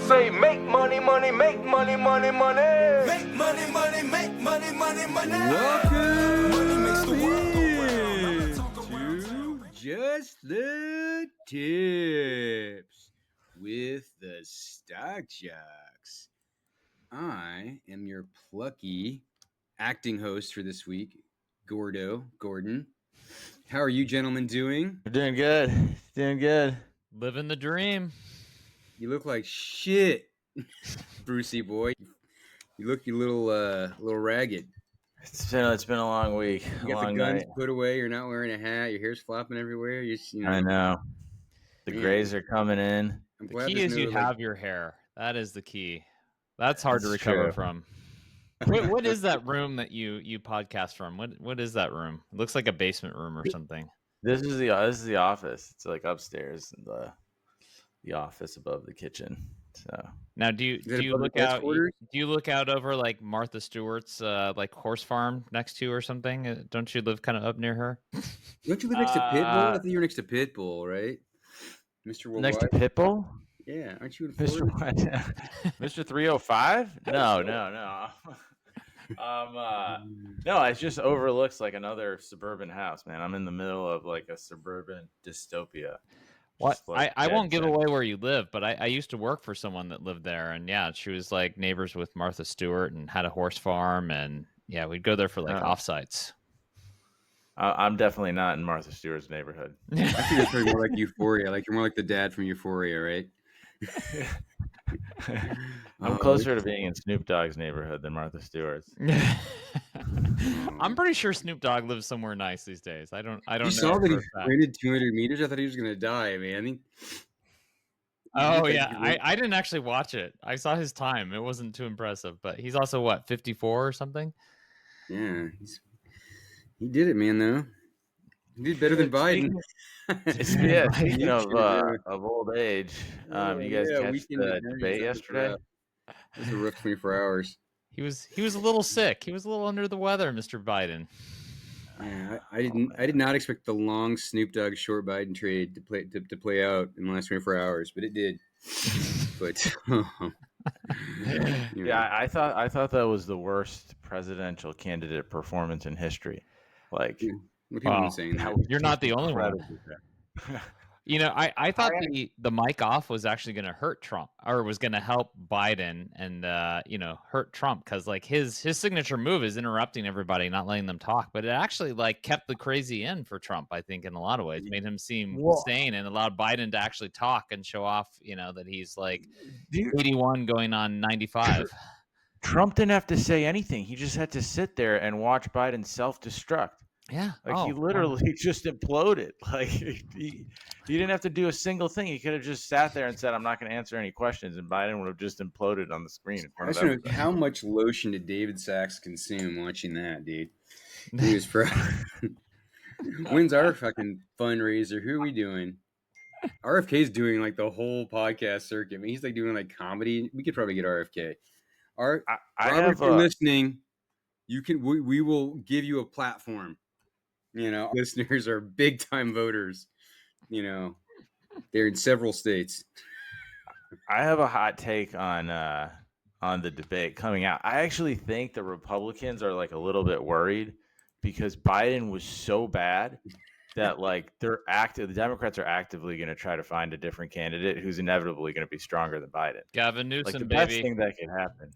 say make money, money, make money, money, money. Make money, money, make money, money, money. Welcome Money makes the world go round. to Just the Tips with the Stock Jocks. I am your plucky acting host for this week, Gordon. How are you gentlemen doing? We're doing good. Doing good. Living the dream. You look like shit, Brucey boy. You look a little ragged. It's been a long week. You got the guns put away. You're not wearing a hat. Your hair's flopping everywhere. I know. The Man. grays are coming in. I'm The glad key there's is no, you have your hair. That is the key. That's hard to That's recover true. from. What is that room that you podcast from? What is that room? It looks like a basement room or something. This is the office. It's like upstairs in the office above the kitchen. So Now, do you look out? Do you look out over like Martha Stewart's like horse farm next to or something? Don't you live kind of up near her? Don't you live next to Pitbull? I think you're next to Pitbull, right, Mr. Worldwide? next to Pitbull? Yeah, aren't you in Mr. Florida? Mr. 305? No. No, it just overlooks like another suburban house, man. I'm in the middle of like a suburban dystopia. What? Like I won't give away where you live, but I used to work for someone that lived there, and yeah, she was like neighbors with Martha Stewart and had a horse farm, and yeah, we'd go there for like offsites. I'm definitely not in Martha Stewart's neighborhood. I think you're more like Euphoria. Like you're more like the dad from Euphoria, right? I'm closer to being in Snoop Dogg's neighborhood than Martha Stewart's. I'm pretty sure Snoop Dogg lives somewhere nice these days. I don't know. You saw that he sprinted 200 meters? I thought he was gonna die, man. Oh yeah, I didn't actually watch it. I saw his time. It wasn't too impressive, but he's also what, 54 or something? Yeah, he did it, man. Though he did better than Biden. Speaking of old age, you guys catch the debate yesterday? It was a rough 24 hours. He was a little sick. He was a little under the weather, Mr. Biden. Yeah, I did not expect the long Snoop Dogg short Biden trade to play out in the last 24 hours, but it did. But yeah, I thought that was the worst presidential candidate performance in history. Like, you're not the only one. You know, I thought the mic off was actually going to hurt Trump, or was going to help Biden and hurt Trump, because like his signature move is interrupting everybody, not letting them talk. But it actually like kept the crazy in for Trump. I think in a lot of ways made him seem sane and allowed Biden to actually talk and show off, that he's like 81 going on 95. Trump didn't have to say anything. He just had to sit there and watch Biden self-destruct. Yeah. Like he literally just imploded. Like he didn't have to do a single thing. He could have just sat there and said, I'm not going to answer any questions. And Biden would have just imploded on the screen in front of everybody. How much lotion did David Sachs consume watching that, dude? He was proud. When's our fucking fundraiser? Who are we doing? RFK's doing like the whole podcast circuit. I mean, he's like doing like comedy. We could probably get RFK. Robert, if you're listening, we will give you a platform. Listeners are big time voters. They're in several states. I have a hot take on the debate coming out. I actually think the Republicans are like a little bit worried because Biden was so bad that like the Democrats are actively going to try to find a different candidate who's inevitably going to be stronger than Biden. Gavin Newsom, like the baby. best thing that could happen.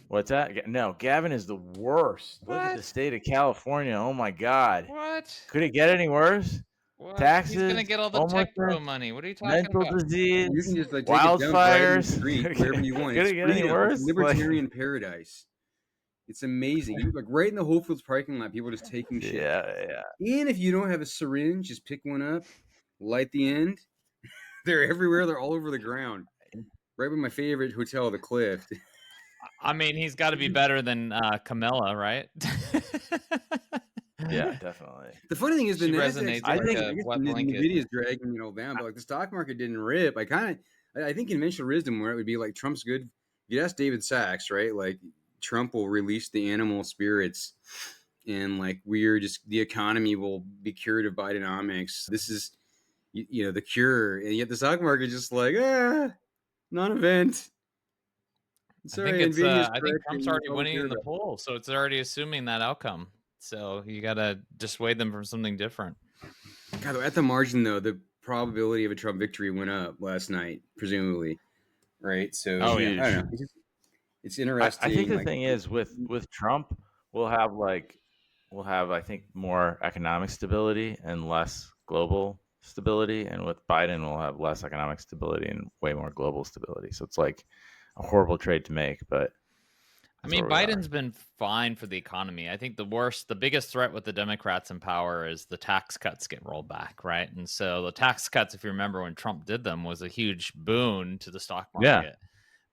What's that? No, Gavin is the worst. What? Look at the state of California. Oh my God. What? Could it get any worse? What? Taxes. He's gonna get all the tech pro money. What are you talking mental about? disease. You can just like wildfires. Right wherever you want. Could it get any worse? It's libertarian paradise. It's amazing. Like right in the Whole Foods parking lot, people are just taking shit. Yeah. And if you don't have a syringe, just pick one up, light the end. They're everywhere. They're all over the ground. Right by my favorite hotel, the Cliff. I mean, he's got to be better than Camilla, right? Yeah, definitely. The funny thing is, the resonates. I think NVDA is dragging down, but like the stock market didn't rip. I think conventional wisdom where it would be like Trump's good. You ask David Sachs, right? Like Trump will release the animal spirits, and like the economy will be cured of Bidenomics. This is, the cure, and yet the stock market is just like non-event. Sorry, NVIDIA's I think Trump's correcting. already All winning in the good. poll, so it's already assuming that outcome. So you got to dissuade them from something different. God, at the margin, though, the probability of a Trump victory went up last night, presumably, right? So Oh, I huge. don't know. It's interesting. I think the thing is with Trump, we'll have I think more economic stability and less global stability, and with Biden we'll have less economic stability and way more global stability. So it's like a horrible trade to make, but I mean, Biden's been fine for the economy. I think the biggest threat with the Democrats in power is the tax cuts get rolled back, right? And so the tax cuts, if you remember when Trump did them, was a huge boon to the stock market. Yeah.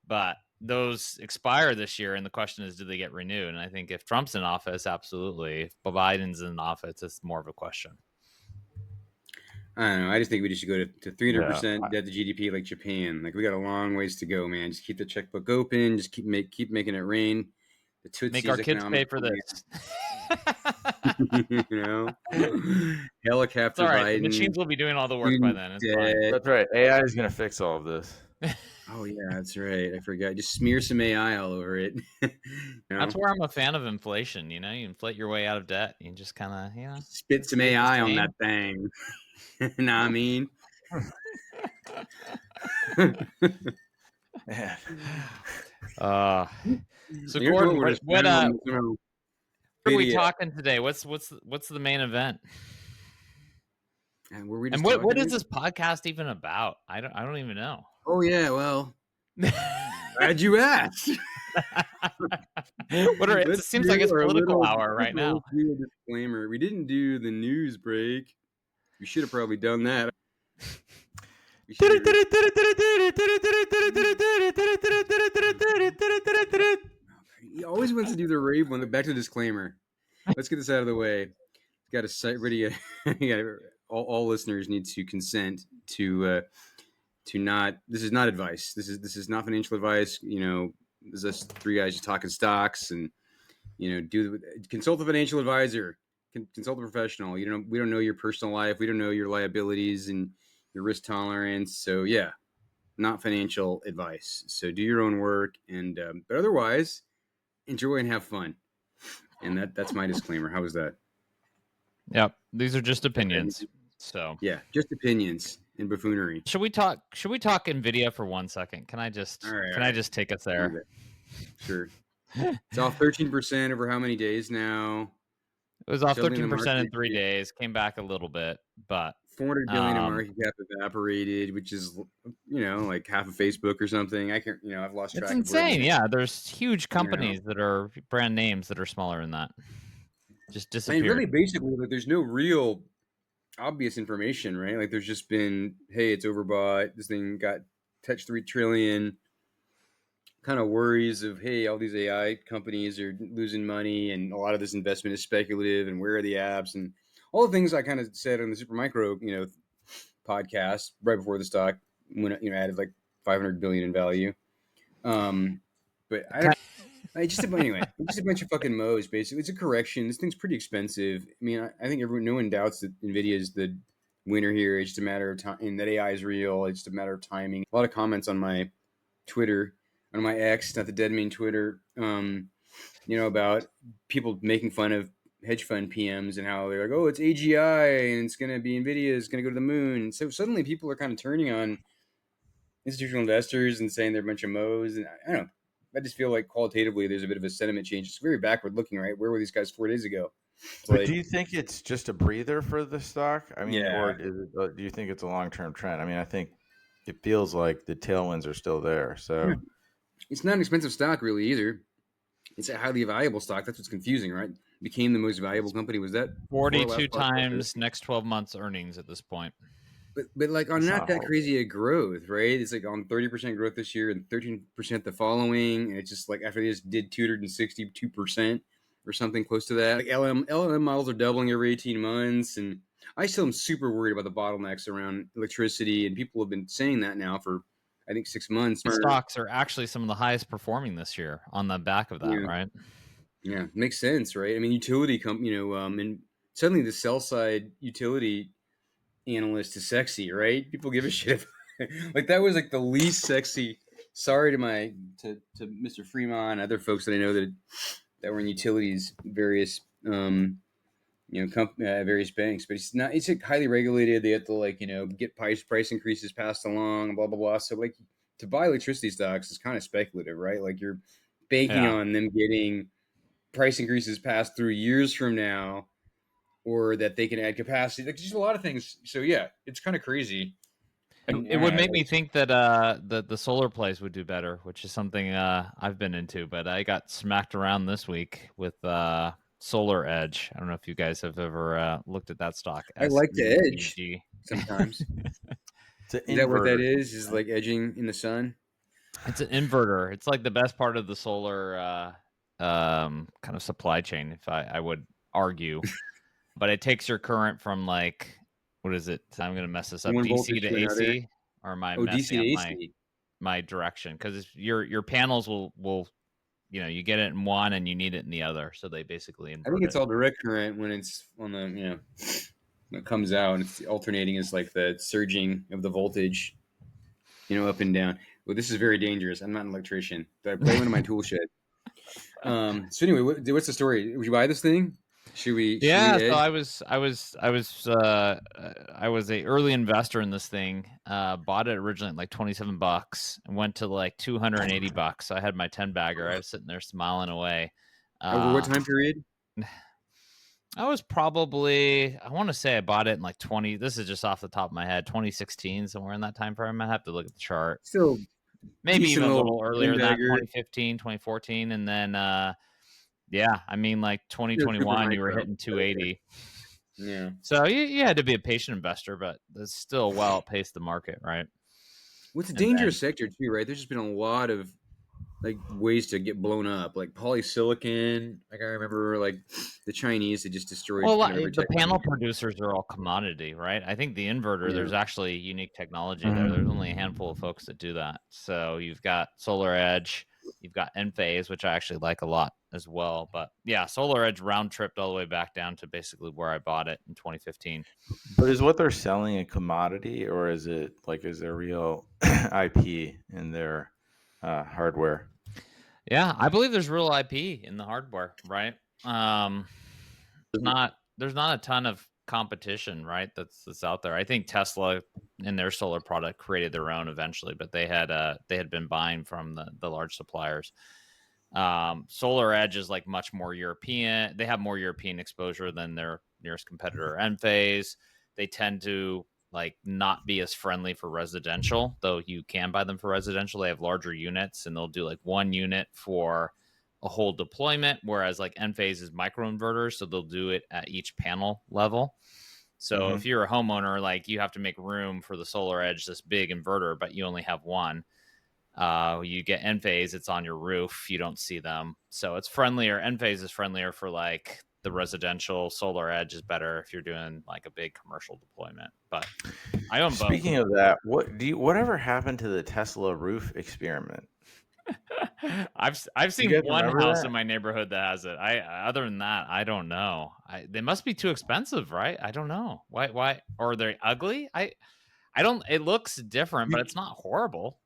But those expire this year, and the question is, do they get renewed? And I think if Trump's in office, absolutely. If Biden's in office, it's more of a question. I don't know. I just think we just should go to 300% debt to GDP like Japan. Like we got a long ways to go, man. Just keep the checkbook open. Just keep making it rain. The Tootsie's Make our kids pay for this. You know, helicopter it's all right. Biden. The machines will be doing all the work by then. It's fine. That's right. AI is going to fix all of this. Oh yeah, that's right. I forgot. Just smear some AI all over it. You know? That's where I'm a fan of inflation. You know, you inflate your way out of debt. You just kind of, spit some AI on that thing. Know what I mean? Man. So Gordon, what are we talking today? What's the main event? And were we and what is this podcast even about? I don't even know. Oh yeah, well, glad you asked. It seems like it's political hour right now. Do a disclaimer. We didn't do the news break. We should have probably done that. He always wants to do the rave one. Back to the disclaimer. Let's get this out of the way. Got to cite ready. All listeners need to consent to not. This is not advice. This is not financial advice. You know, this is us three guys just talking stocks, and you know, consult a financial advisor. Consult a professional. We don't know your personal life. We don't know your liabilities and your risk tolerance. So yeah, not financial advice. So do your own work, and but otherwise, enjoy and have fun. And that's my disclaimer. How was that? Yep, these are just opinions. So yeah, just opinions and buffoonery. Should we talk NVIDIA for 1 second? Can I just I just take us there? Sure. It's off 13% over how many days now? It was off 13% in 3 days. Came back a little bit, but 400 billion in market cap evaporated, which is like half of Facebook or something. I can't, I've lost track. It's insane. Yeah, there's huge companies that are brand names that are smaller than that. Just disappeared. I mean, really, basically, like, there's no real obvious information, right? Like, there's just been, hey, it's overbought. This thing got touched 3 trillion. Kind of worries of, hey, all these AI companies are losing money, and a lot of this investment is speculative, and where are the apps, and all the things I kind of said on the Super Micro, podcast right before the stock went, added like 500 billion in value. But it's just a bunch of fucking mo's. Basically, it's a correction. This thing's pretty expensive. I mean, I think no one doubts that NVIDIA is the winner here. It's just a matter of time, and that AI is real. It's just a matter of timing. A lot of comments on my Twitter, on my X, not the dead mean Twitter, about people making fun of hedge fund PMs and how they're like, oh, it's AGI and it's going to be NVIDIA is going to go to the moon. So suddenly people are kind of turning on institutional investors and saying they're a bunch of mo's. And I don't know. I just feel like qualitatively there's a bit of a sentiment change. It's very backward looking, right? Where were these guys 4 days ago? But do you think it's just a breather for the stock? I mean, or do you think it's a long-term trend? I mean, I think it feels like the tailwinds are still there. So it's not an expensive stock really either. It's a highly valuable stock. That's what's confusing, right? Became the most valuable company. Was that 42 times next 12 months earnings at this point? But like on not that crazy a growth, right? It's like on 30% growth this year and 13% the following, and it's just like after they just did 262% or something close to that. Like LLM models are doubling every 18 months, and I still am super worried about the bottlenecks around electricity, and people have been saying that now for I think 6 months. Stocks are actually some of the highest performing this year on the back of that, right? Yeah, makes sense, right? I mean, utility and suddenly the sell side utility analyst is sexy, right? People give a shit. Like that was like the least sexy sorry to Mr. Fremont, other folks that I know that were in utilities, various various banks, but it's like highly regulated. They have to get price increases passed along, blah blah blah. So like to buy electricity stocks is kind of speculative, right? Like you're banking on them getting price increases passed through years from now, or that they can add capacity. Like just a lot of things. So yeah, it's kind of crazy. It would make me think that the solar plays would do better, which is something I've been into, but I got smacked around this week with SolarEDGE. I don't know if you guys have ever looked at that stock. I like to edge SEDG. sometimes. Is that what that is? Is like edging in the sun? It's an inverter. It's like the best part of the solar kind of supply chain, if I would argue. But it takes your current from like, what is it? I'm going to mess this up. One DC voltage to to another. AC, or am I DC messing to up AC. my direction? Because your panels will you get it in one and you need it in the other, so they basically invert I think it's it. all direct current when it's on the when it comes out, and it's alternating is like the surging of the voltage, up and down. Well, this is very dangerous. I'm not an electrician, but I play one in my tool shed. So anyway, what's the story? Would you buy this thing? Should we? Yeah, should we so I was a early investor in this thing. Bought it originally at like $27 and went to like $280. So I had my 10 bagger. I was sitting there smiling away. Over what time period? I was probably, I want to say I bought it in like this is just off the top of my head, 2016, somewhere in that time frame. I have to look at the chart. Still, maybe even a little earlier than that, bagger. 2015, 2014. And then, yeah, I mean, like 2021, you were hitting 280. Yeah. So you had to be a patient investor, but that's still well outpaced the market, right? Well, it's a dangerous sector too, right? There's just been a lot of like ways to get blown up, like polysilicon. Like I remember, like the Chinese, they just destroyed. Well, the panel producers are all commodity, right? I think the inverter, there's actually unique technology there. There's only a handful of folks that do that. So you've got SolarEDGE, you've got Enphase, which I actually like a lot as well. But yeah, SolarEDGE round tripped all the way back down to basically where I bought it in 2015. But is what they're selling a commodity, or is there real IP in their hardware? Yeah, I believe there's real IP in the hardware, right? There's not a ton of competition, right? That's out there. I think Tesla in their solar product created their own eventually, but they had been buying from the large suppliers. SolarEDGE is like much more European. They have more European exposure than their nearest competitor, Enphase. They tend to like not be as friendly for residential, though you can buy them for residential. They have larger units and they'll do like one unit for a whole deployment, whereas like Enphase is microinverters, so they'll do it at each panel level. So if you're a homeowner, like you have to make room for the SolarEDGE, this big inverter, but you only have one. You get Enphase, it's on your roof, you don't see them, so it's friendlier. Enphase is friendlier for like the residential. SolarEDGE is better if you're doing like a big commercial deployment. But I own both. Speaking of that, whatever happened to the Tesla roof experiment? I've seen one house in my neighborhood that has it. Other than that, I don't know. They must be too expensive, right? I don't know. Why or are they ugly? I don't. It looks different, but it's not horrible.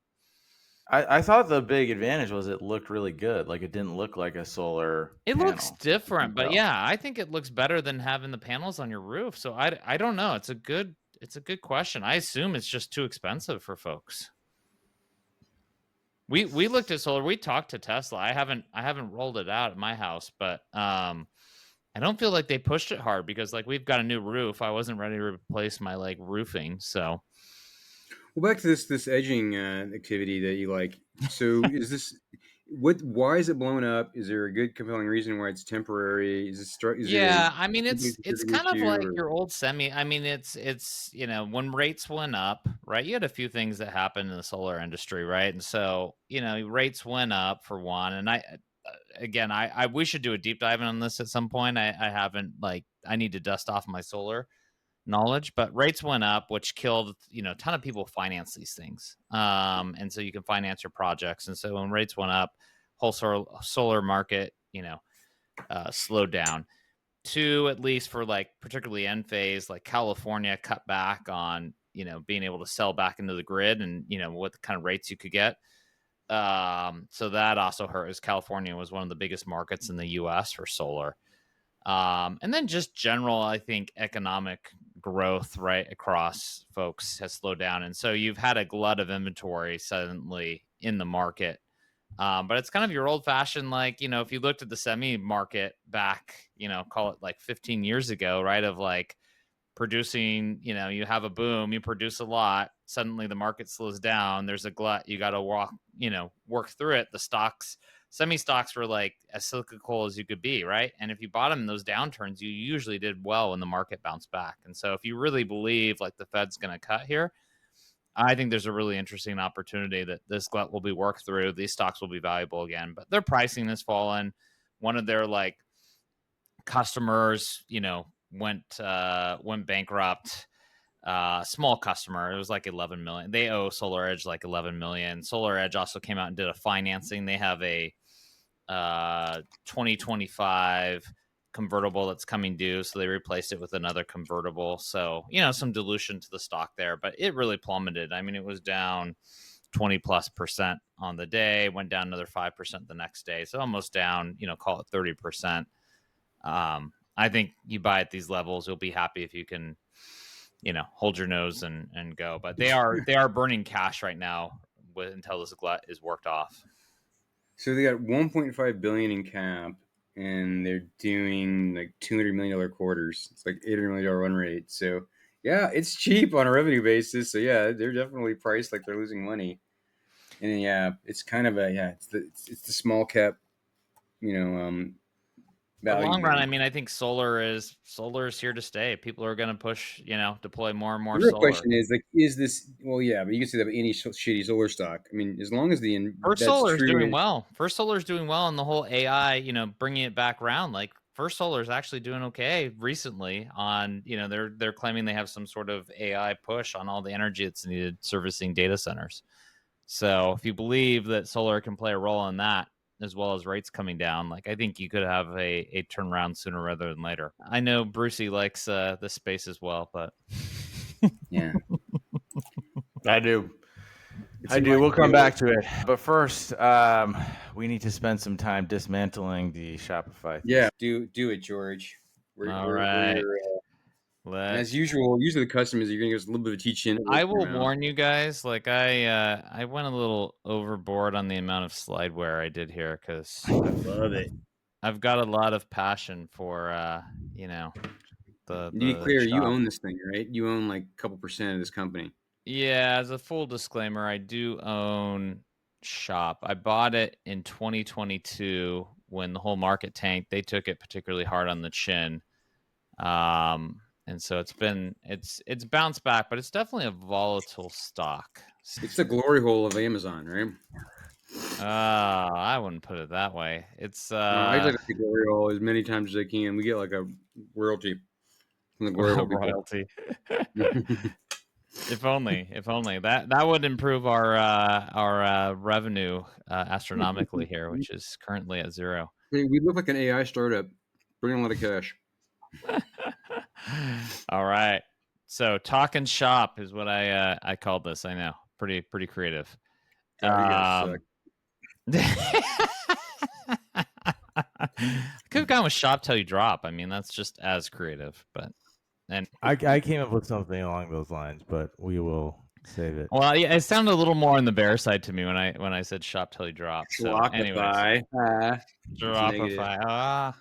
I thought the big advantage was it looked really good. Like it didn't look like a solar panel. Looks different, but yeah, I think it looks better than having the panels on your roof. So I don't know. It's a good question. I assume it's just too expensive for folks. We looked at solar. We talked to Tesla. I haven't rolled it out at my house, but I don't feel like they pushed it hard because like we've got a new roof. I wasn't ready to replace my like roofing, so. Well, back to this edging activity that you like. So, is this why is it blown up? Is there a good compelling reason why it's temporary? I mean it's kind of like your old semi. I mean it's when rates went up, right? You had a few things that happened in the solar industry, right? And so rates went up for one, and I we should do a deep dive on this at some point. I haven't I need to dust off my solar knowledge, but rates went up, which killed a ton of people finance these things, and so you can finance your projects. And so when rates went up, whole solar market slowed down. Two, at least for like particularly Enphase, like California cut back on being able to sell back into the grid and what the kind of rates you could get. So that also hurt, as California was one of the biggest markets in the US for solar. And then just general, I think, economic growth right across folks has slowed down. And so you've had a glut of inventory suddenly in the market. But it's kind of your old fashioned, like, if you looked at the semi market back, call it like 15 years ago, right? Of like producing, you have a boom, you produce a lot, suddenly the market slows down, there's a glut, you got to work through it. Semi stocks were like as cyclical as you could be, right? And if you bought them in those downturns, you usually did well when the market bounced back. And so if you really believe like the Fed's going to cut here, I think there's a really interesting opportunity that this glut will be worked through. These stocks will be valuable again, but their pricing has fallen. One of their like customers, went bankrupt. Small customer. It was like 11 million. They owe SolarEDGE like 11 million. SolarEDGE also came out and did a financing. They have a 2025 convertible that's coming due, so they replaced it with another convertible. So some dilution to the stock there, but it really plummeted. I mean, it was down 20+% on the day, went down another 5% the next day, so almost down, call it 30%. I think you buy at these levels, you'll be happy if you can hold your nose and go. But they are burning cash right now until this glut is worked off. So they got 1.5 billion in cap, and they're doing like $200 million quarters. It's like $800 million run rate. So yeah, it's cheap on a revenue basis. So yeah, they're definitely priced like they're losing money. And then, yeah, it's kind of it's the small cap, The long run, value. I mean, I think solar is here to stay. People are going to push, deploy more and more The real solar. question is, like, is this? Well, yeah, but you can say that about any shitty solar stock. I mean, as long as First that's Solar is true. doing well. First Solar is doing well, and the whole AI, bringing it back around. Like First Solar is actually doing okay recently. On they're claiming they have some sort of AI push on all the energy that's needed servicing data centers. So if you believe that solar can play a role in that, as well as rates coming down, like I think you could have a turnaround sooner rather than later. I know Brucey likes this space as well, but Yeah, I do. We'll come back to it. But first, we need to spend some time dismantling the Shopify. Yeah, do it, George. All right. As usual, usually the customers, you're going to give us a little bit of teaching. I will warn you guys, like I went a little overboard on the amount of slideware I did here, because I love it. I've got a lot of passion for To be clear, shop. you own this thing, right? You own like a couple % of this company. Yeah, as a full disclaimer, I do own Shop. I bought it in 2022 when the whole market tanked. They took it particularly hard on the chin. And so it's bounced back, but it's definitely a volatile stock. It's the glory hole of Amazon, right? I wouldn't put it that way. It's I like to see glory hole as many times as I can. We get like a royalty from the glory hole. Royalty. If only that would improve our revenue astronomically here, which is currently at 0. Hey, we look like an AI startup. Bring a lot of cash. All right. So talking shop is what I called this. I know. Pretty creative. You guys Could have gone with shop till you drop. I mean, that's just as creative, but I came up with something along those lines, but we will save it. Well, yeah, it sounded a little more on the bear side to me when I said shop till you drop. So anyways, Dropify.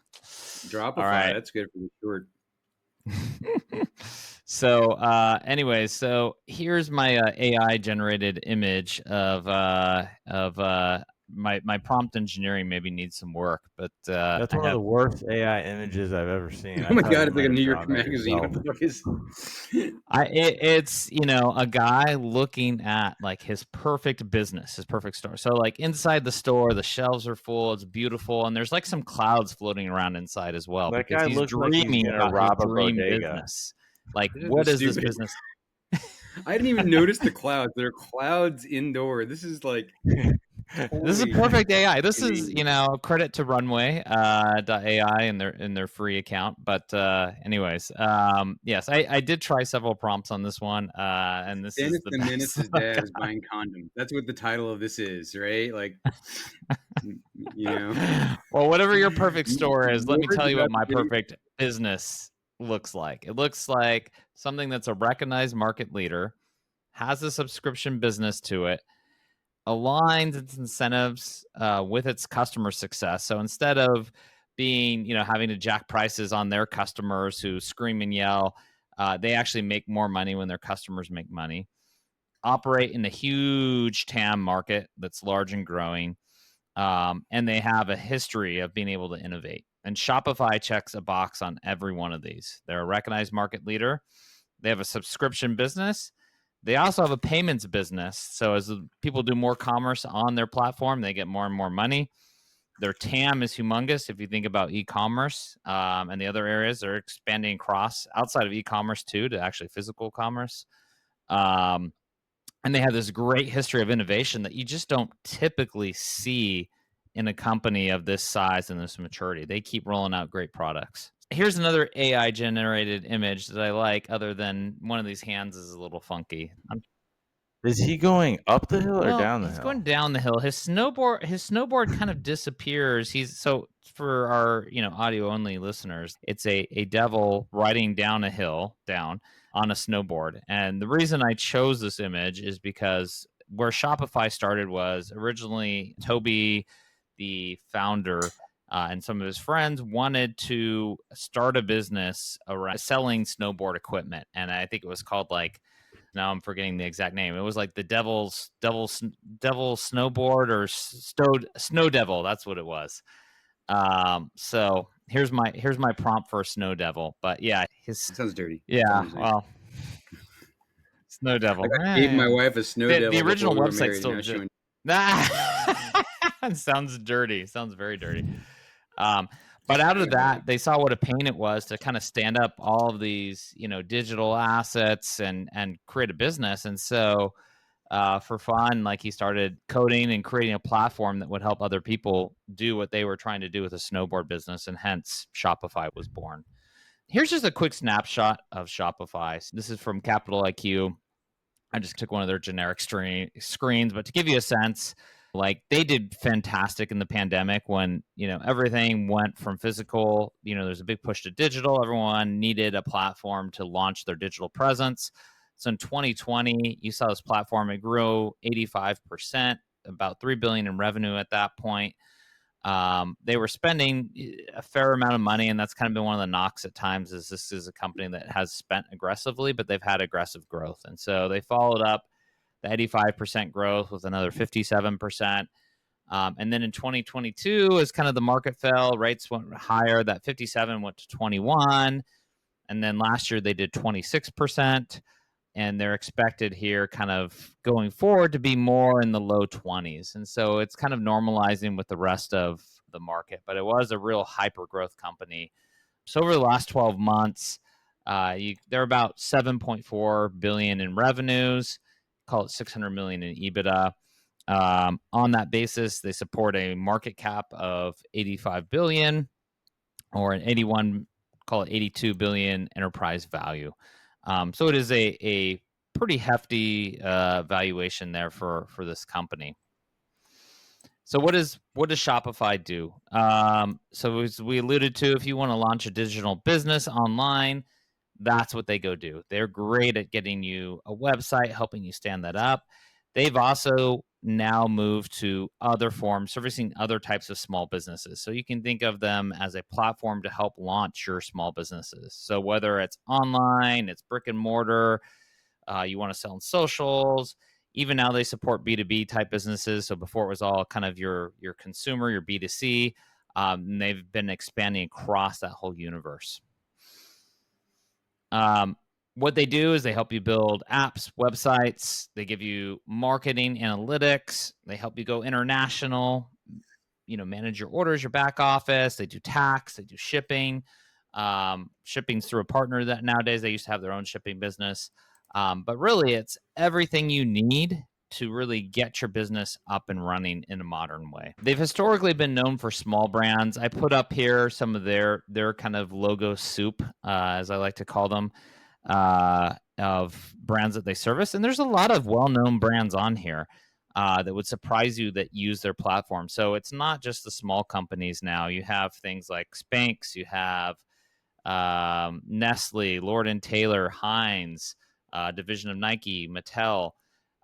Dropify. All right. That's good for the short. So anyways, so here's my AI generated image of my prompt engineering maybe needs some work, but that's one of the worst AI images I've ever seen. Oh my god, it's like a New York magazine. What the fuck is? It's a guy looking at like his perfect business, his perfect store. So like inside the store, the shelves are full, it's beautiful, and there's like some clouds floating around inside as well. That because guy he's looks like he's dreaming gonna about rob his a dream bodega. business. Like, what is this business? I didn't even notice the clouds. There are clouds indoor. This is like This is perfect AI. This is, credit to Runway .ai in their free account. But anyways, yes, I did try several prompts on this one, and this Dennis is the the best. Menace's dad is buying condoms. That's what the title of this is, right? Like, Well, whatever your perfect store is, let me Ward's tell you what about my to get- perfect business looks like. It looks like something that's a recognized market leader, has a subscription business to it, aligns its incentives with its customer success. So instead of being, having to jack prices on their customers who scream and yell, they actually make more money when their customers make money. Operate in a huge TAM market that's large and growing. And they have a history of being able to innovate. And Shopify checks a box on every one of these. They're a recognized market leader. They have a subscription business. They also have a payments business. So as people do more commerce on their platform, they get more and more money. Their TAM is humongous. If you think about e-commerce and the other areas, they're expanding across outside of e-commerce too, to actually physical commerce. And they have this great history of innovation that you just don't typically see in a company of this size and this maturity. They keep rolling out great products. Here's another AI generated image that I like, other than one of these hands is a little funky. Is he going up the hill or down the he's hill? going down the hill. His snowboard kind of disappears. So for our audio only listeners, it's a devil riding down a hill on a snowboard. And the reason I chose this image is because where Shopify started was originally Toby, the founder, and some of his friends wanted to start a business around selling snowboard equipment. And I think it was called now I'm forgetting the exact name. It was like the devil snowboard or snow devil. That's what it was. So here's my prompt for snow devil. But yeah, It sounds dirty. Yeah, well, snow devil. I gave my wife a snow devil. The original before we were website married, still and now sounds dirty. Sounds very dirty. But out of that, they saw what a pain it was to kind of stand up all of these, digital assets and create a business. And so, for fun, he started coding and creating a platform that would help other people do what they were trying to do with a snowboard business, and hence Shopify was born. Here's just a quick snapshot of Shopify. This is from Capital IQ. I just took one of their generic screens, but to give you a sense, they did fantastic in the pandemic when, everything went from physical, there's a big push to digital. Everyone needed a platform to launch their digital presence. So in 2020, you saw this platform, it grew 85%, about $3 billion in revenue at that point. They were spending a fair amount of money, and that's kind of been one of the knocks at times, is this is a company that has spent aggressively, but they've had aggressive growth. And so they followed up the 85% growth with another 57%. And then in 2022, as kind of the market fell, rates went higher, that 57 went to 21. And then last year they did 26%. And they're expected here kind of going forward to be more in the low 20s. And so it's kind of normalizing with the rest of the market, but it was a real hyper growth company. So over the last 12 months, they're about 7.4 billion in revenues, call it 600 million in EBITDA. On that basis, they support a market cap of 85 billion or an 81, call it 82 billion enterprise value. So it is a pretty hefty valuation there for this company. So what does Shopify do? So as we alluded to, if you want to launch a digital business online, that's what they go do. They're great at getting you a website, helping you stand that up. They've also now moved to other forms, servicing other types of small businesses. So you can think of them as a platform to help launch your small businesses. So whether it's online, it's brick and mortar, you want to sell in socials, even now they support B2B type businesses. So before it was all kind of your consumer, your B2C, and they've been expanding across that whole universe. What they do is they help you build apps, websites. They give you marketing analytics. They help you go international, manage your orders, your back office. They do tax. They do shipping. Shipping's through a partner that nowadays they used to have their own shipping business. But really, it's everything you need to really get your business up and running in a modern way. They've historically been known for small brands. I put up here some of their kind of logo soup, as I like to call them, of brands that they service. And there's a lot of well-known brands on here that would surprise you that use their platform. So it's not just the small companies now. You have things like Spanx, you have Nestle, Lord and Taylor, Heinz, division of Nike, Mattel.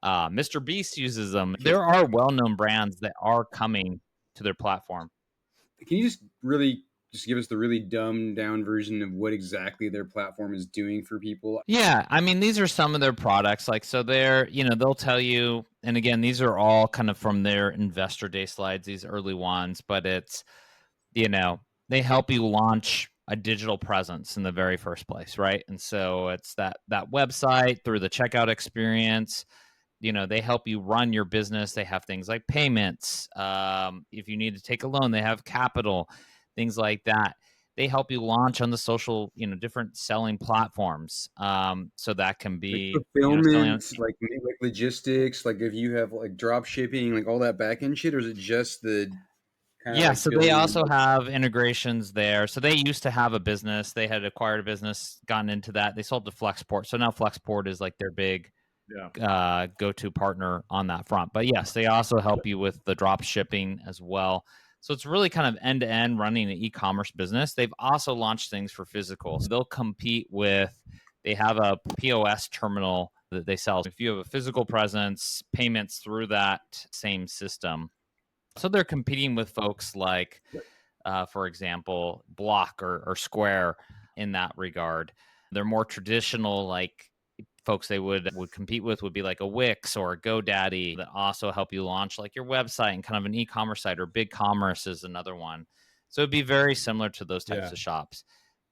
Mr. Beast uses them. There are well-known brands that are coming to their platform. Can you just give us the really dumbed down version of what exactly their platform is doing for people? Yeah, I mean, these are some of their products. Like, so they're, they'll tell you, and again, these are all kind of from their investor day slides, these early ones, but it's, they help you launch a digital presence in the very first place, right? And so it's that website through the checkout experience. They help you run your business. They have things like payments. If you need to take a loan, they have capital, things like that. They help you launch on the social, different selling platforms. So that can be like fulfillment, like logistics, like if you have like drop shipping, like all that back end shit, or is it just the so they also have integrations there. So they used to have a business. They had acquired a business, gotten into that. They sold to Flexport. So now Flexport is like their big go-to partner on that front. But yes, they also help you with the drop shipping as well. So it's really kind of end-to-end running an e-commerce business. They've also launched things for physical. So they'll compete with, they have a POS terminal that they sell. If you have a physical presence, payments through that same system. So they're competing with folks like, for example, Block or Square in that regard. They're more traditional, like folks they would compete with would be like a Wix or a GoDaddy that also help you launch like your website and kind of an e-commerce site, or BigCommerce is another one. So it'd be very similar to those types of shops.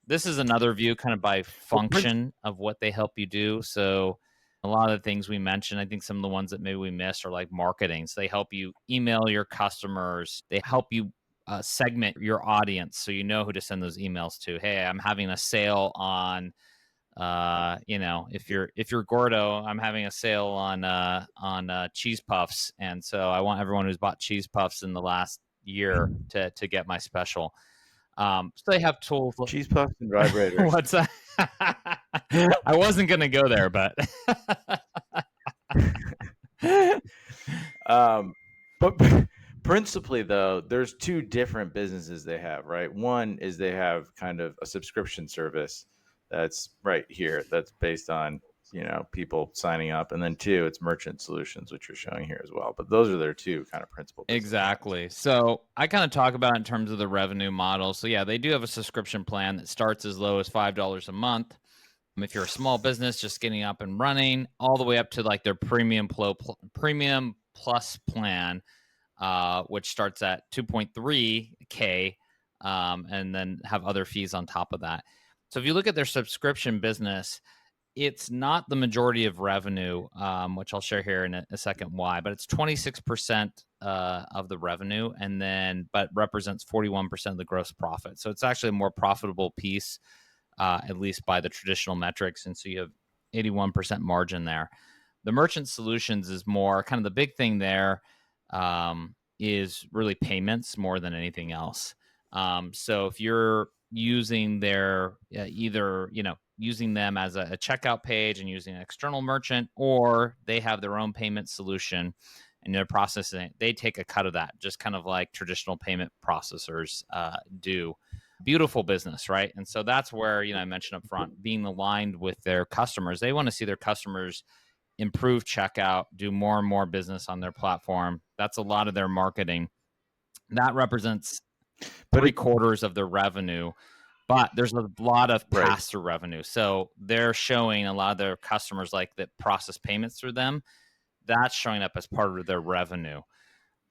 This is another view kind of by function of what they help you do. So a lot of the things we mentioned, I think some of the ones that maybe we missed are like marketing. So they help you email your customers. They help you segment your audience so you know who to send those emails to. Hey, I'm having a sale on if you're Gordo, I'm having a sale on cheese puffs, and so I want everyone who's bought cheese puffs in the last year to get my special. So they have tools. Cheese puffs and vibrators. What's that? I wasn't gonna go there, but but principally though, there's two different businesses they have, right? One is they have kind of a subscription service that's right here, that's based on people signing up, and then two, it's merchant solutions, which you're showing here as well. But those are their two kind of principal business exactly lines. So I kind of talk about it in terms of the revenue model. So yeah, they do have a subscription plan that starts as low as $5 a month if you're a small business just getting up and running, all the way up to like their premium plus plan, which starts at 2.3K, and then have other fees on top of that. So if you look at their subscription business, it's not the majority of revenue, which I'll share here in a second why, but it's 26% of the revenue, but represents 41% of the gross profit. So it's actually a more profitable piece, at least by the traditional metrics. And so you have 81% margin there. The merchant solutions is more kind of the big thing there, is really payments more than anything else. So if you're using their either using them as a checkout page and using an external merchant, or they have their own payment solution and they're processing it, they take a cut of that, just kind of like traditional payment processors do. Beautiful business, right? And so that's where I mentioned up front, being aligned with their customers. They want to see their customers improve checkout, do more and more business on their platform. That's a lot of their marketing. That represents 3/4 of their revenue, but there's a lot of pass-through revenue. So they're showing a lot of their customers like that process payments through them. That's showing up as part of their revenue.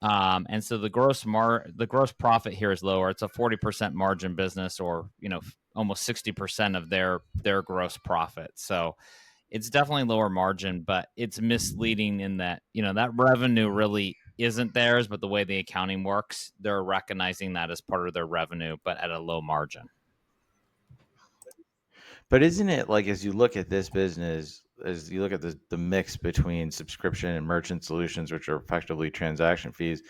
And so the gross profit here is lower. It's a 40% margin business, or almost 60% of their gross profit. So it's definitely lower margin, but it's misleading in that that revenue really isn't theirs, but the way the accounting works, they're recognizing that as part of their revenue, but at a low margin. But isn't it like, as you look at this business, as you look at the mix between subscription and merchant solutions, which are effectively transaction fees,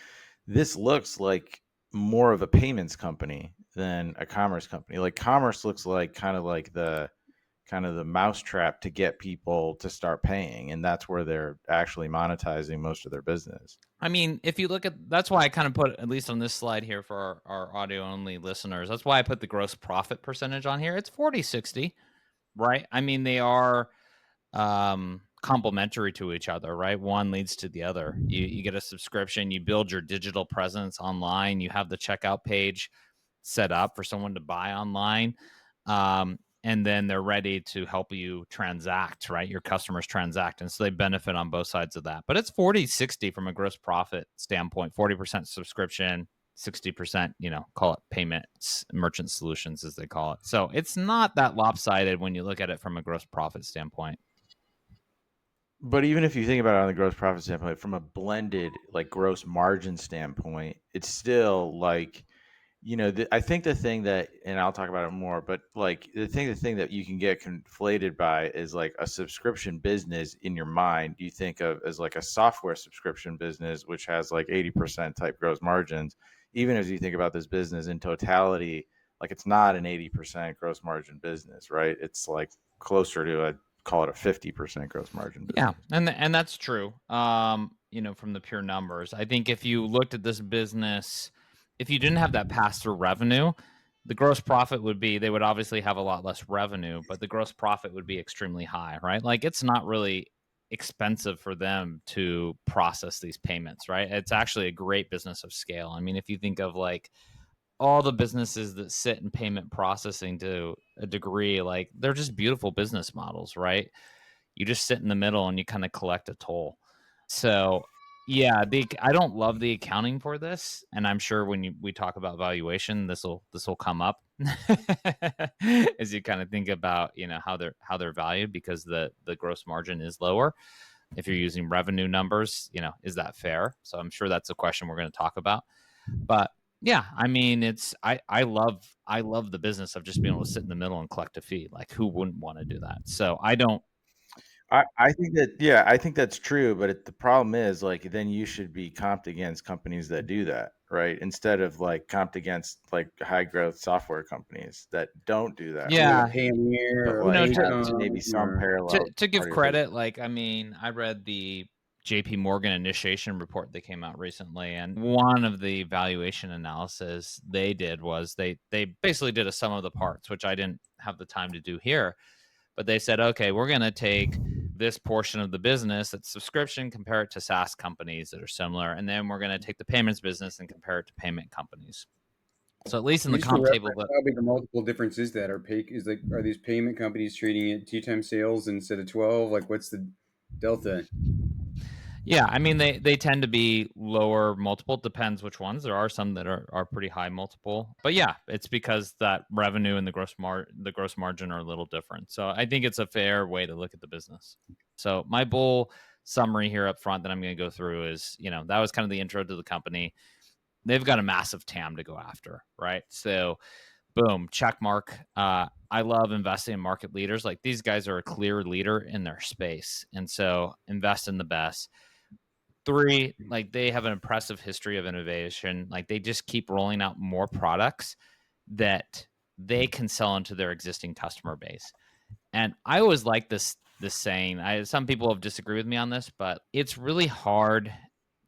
this looks like more of a payments company than a commerce company. Like commerce looks like kind of the mousetrap to get people to start paying, and that's where they're actually monetizing most of their business. I mean, if you look at, that's why I kind of put, at least on this slide here for our audio only listeners, that's why I put the gross profit percentage on here. It's 40-60, right? I mean, they are complementary to each other, right? One leads to the other. You get a subscription, you build your digital presence online, you have the checkout page set up for someone to buy online. And then they're ready to help you transact, right? Your customers transact. And so they benefit on both sides of that. But it's 40-60 from a gross profit standpoint, 40% subscription, 60%, call it payments, merchant solutions, as they call it. So it's not that lopsided when you look at it from a gross profit standpoint. But even if you think about it on the gross profit standpoint, from a blended like gross margin standpoint, it's still like, I think the thing that, and I'll talk about it more, but like the thing that you can get conflated by is like a subscription business in your mind. You think of as like a software subscription business, which has like 80% type gross margins. Even as you think about this business in totality, like it's not an 80% gross margin business, right? It's like closer to call it a 50% gross margin business. Yeah, and that's true. From the pure numbers, I think if you looked at this business, if you didn't have that pass-through revenue, the gross profit would be, they would obviously have a lot less revenue, but the gross profit would be extremely high, right? Like it's not really expensive for them to process these payments, right? It's actually a great business of scale. I mean, if you think of like all the businesses that sit in payment processing to a degree, like they're just beautiful business models, right? You just sit in the middle and you kind of collect a toll. So yeah, I don't love the accounting for this, and I'm sure when we talk about valuation, this will come up as you kind of think about how they're valued, because the gross margin is lower. If you're using revenue numbers, is that fair? So I'm sure that's a question we're going to talk about. But yeah, I mean, I love the business of just being able to sit in the middle and collect a fee. Like who wouldn't want to do that? So I think that, yeah, I think that's true. But the problem is, like, then you should be comped against companies that do that, right? Instead of like comped against like high growth software companies that don't do that. Yeah. Right? Payoneer But or like have Paycom maybe some or parallel to give part of your credit, business. like, I mean, I read the JP Morgan initiation report that came out recently, and one of the valuation analysis they did was they basically did a sum of the parts, which I didn't have the time to do here. But they said, okay, we're going to take this portion of the business that's subscription, compare it to SaaS companies that are similar, and then we're going to take the payments business and compare it to payment companies. So at least in the comp table, how big a multiple difference is that? Are these payment companies trading at 2 times sales instead of 12? Like, what's the delta? yeah, I mean they tend to be lower multiple. Depends which ones. There are some that are pretty high multiple, but yeah, it's because that revenue and the gross margin are a little different. So I think it's a fair way to look at the business. So my bull summary here up front that I'm going to go through is, that was kind of the intro to the company. They've got a massive TAM to go after, right? So boom, check mark. I love investing in market leaders. Like these guys are a clear leader in their space, and so invest in the best. 3, like they have an impressive history of innovation. Like they just keep rolling out more products that they can sell into their existing customer base. And I always like this saying. Some people have disagreed with me on this, but it's really hard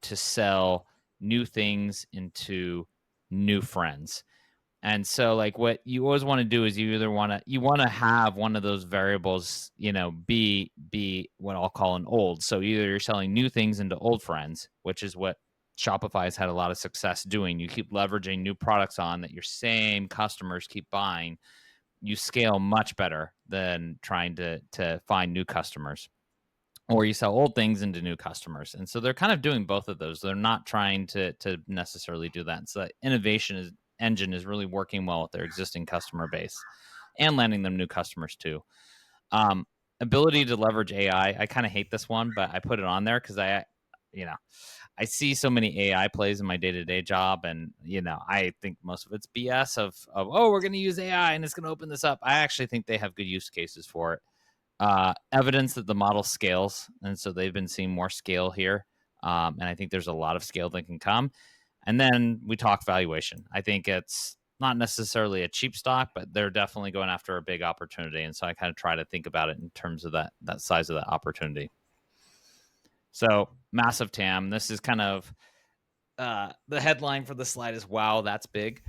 to sell new things into new friends. And so like what you always want to do is you either want to have one of those variables, be what I'll call an old. So either you're selling new things into old friends, which is what Shopify has had a lot of success doing. You keep leveraging new products on that your same customers keep buying. You scale much better than trying to find new customers. Or you sell old things into new customers. And so they're kind of doing both of those. They're not trying to necessarily do that. So that innovation engine is really working well with their existing customer base and landing them new customers too. Ability to leverage AI. I kind of hate this one, but I put it on there because I see so many AI plays in my day-to-day job, and I think most of it's BS of oh, we're going to use AI and it's going to open this up. I actually think they have good use cases for it. Evidence that the model scales, and so they've been seeing more scale here, and I think there's a lot of scale that can come. And then we talk valuation. I think it's not necessarily a cheap stock, but they're definitely going after a big opportunity, and so I kind of try to think about it in terms of that size of that opportunity. So massive TAM. This is kind of the headline for the slide is "Wow, that's big."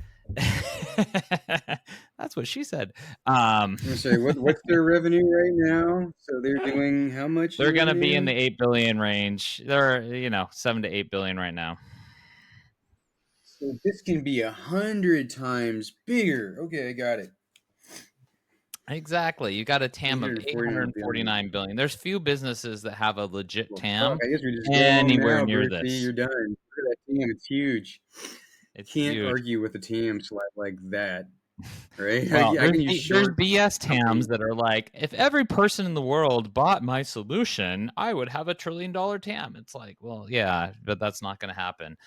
That's what she said. I'm sorry, what's their revenue right now? So they're doing how much? They're going to be in the 8 billion range. They're 7 to 8 billion right now. So this can be 100 times bigger. Okay, I got it. Exactly. You got a TAM of 849 billion. There's few businesses that have a legit TAM I guess we just anywhere go home now, near Berthy, this. You're done. Look at that TAM. It's huge. It's Can't huge. argue with a TAM slide like that. Right? Well, I can use there's short BS TAMs that are like, if every person in the world bought my solution, I would have $1 trillion TAM. It's like, well, yeah, but that's not going to happen.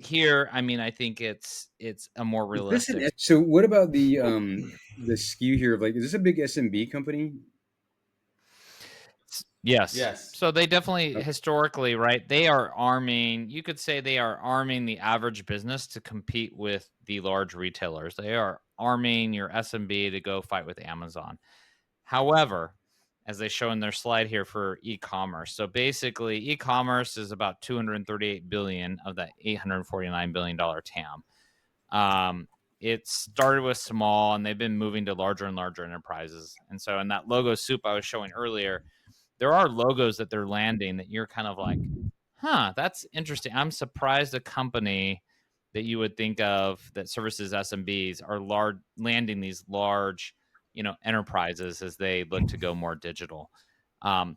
Here, I mean, I think it's a more realistic. So what about the skew here of like, is this a big SMB company? Yes. So they definitely historically, right? They are arming, you could say they are arming the average business to compete with the large retailers. They are arming your SMB to go fight with Amazon. However, as they show in their slide here for e-commerce. So basically, e-commerce is about 238 billion of that 849 billion dollar TAM. It started with small, and they've been moving to larger and larger enterprises. And so, in that logo soup I was showing earlier, there are logos that they're landing that you're kind of like, huh, that's interesting. I'm surprised a company that you would think of that services SMBs are landing these large, enterprises as they look to go more digital.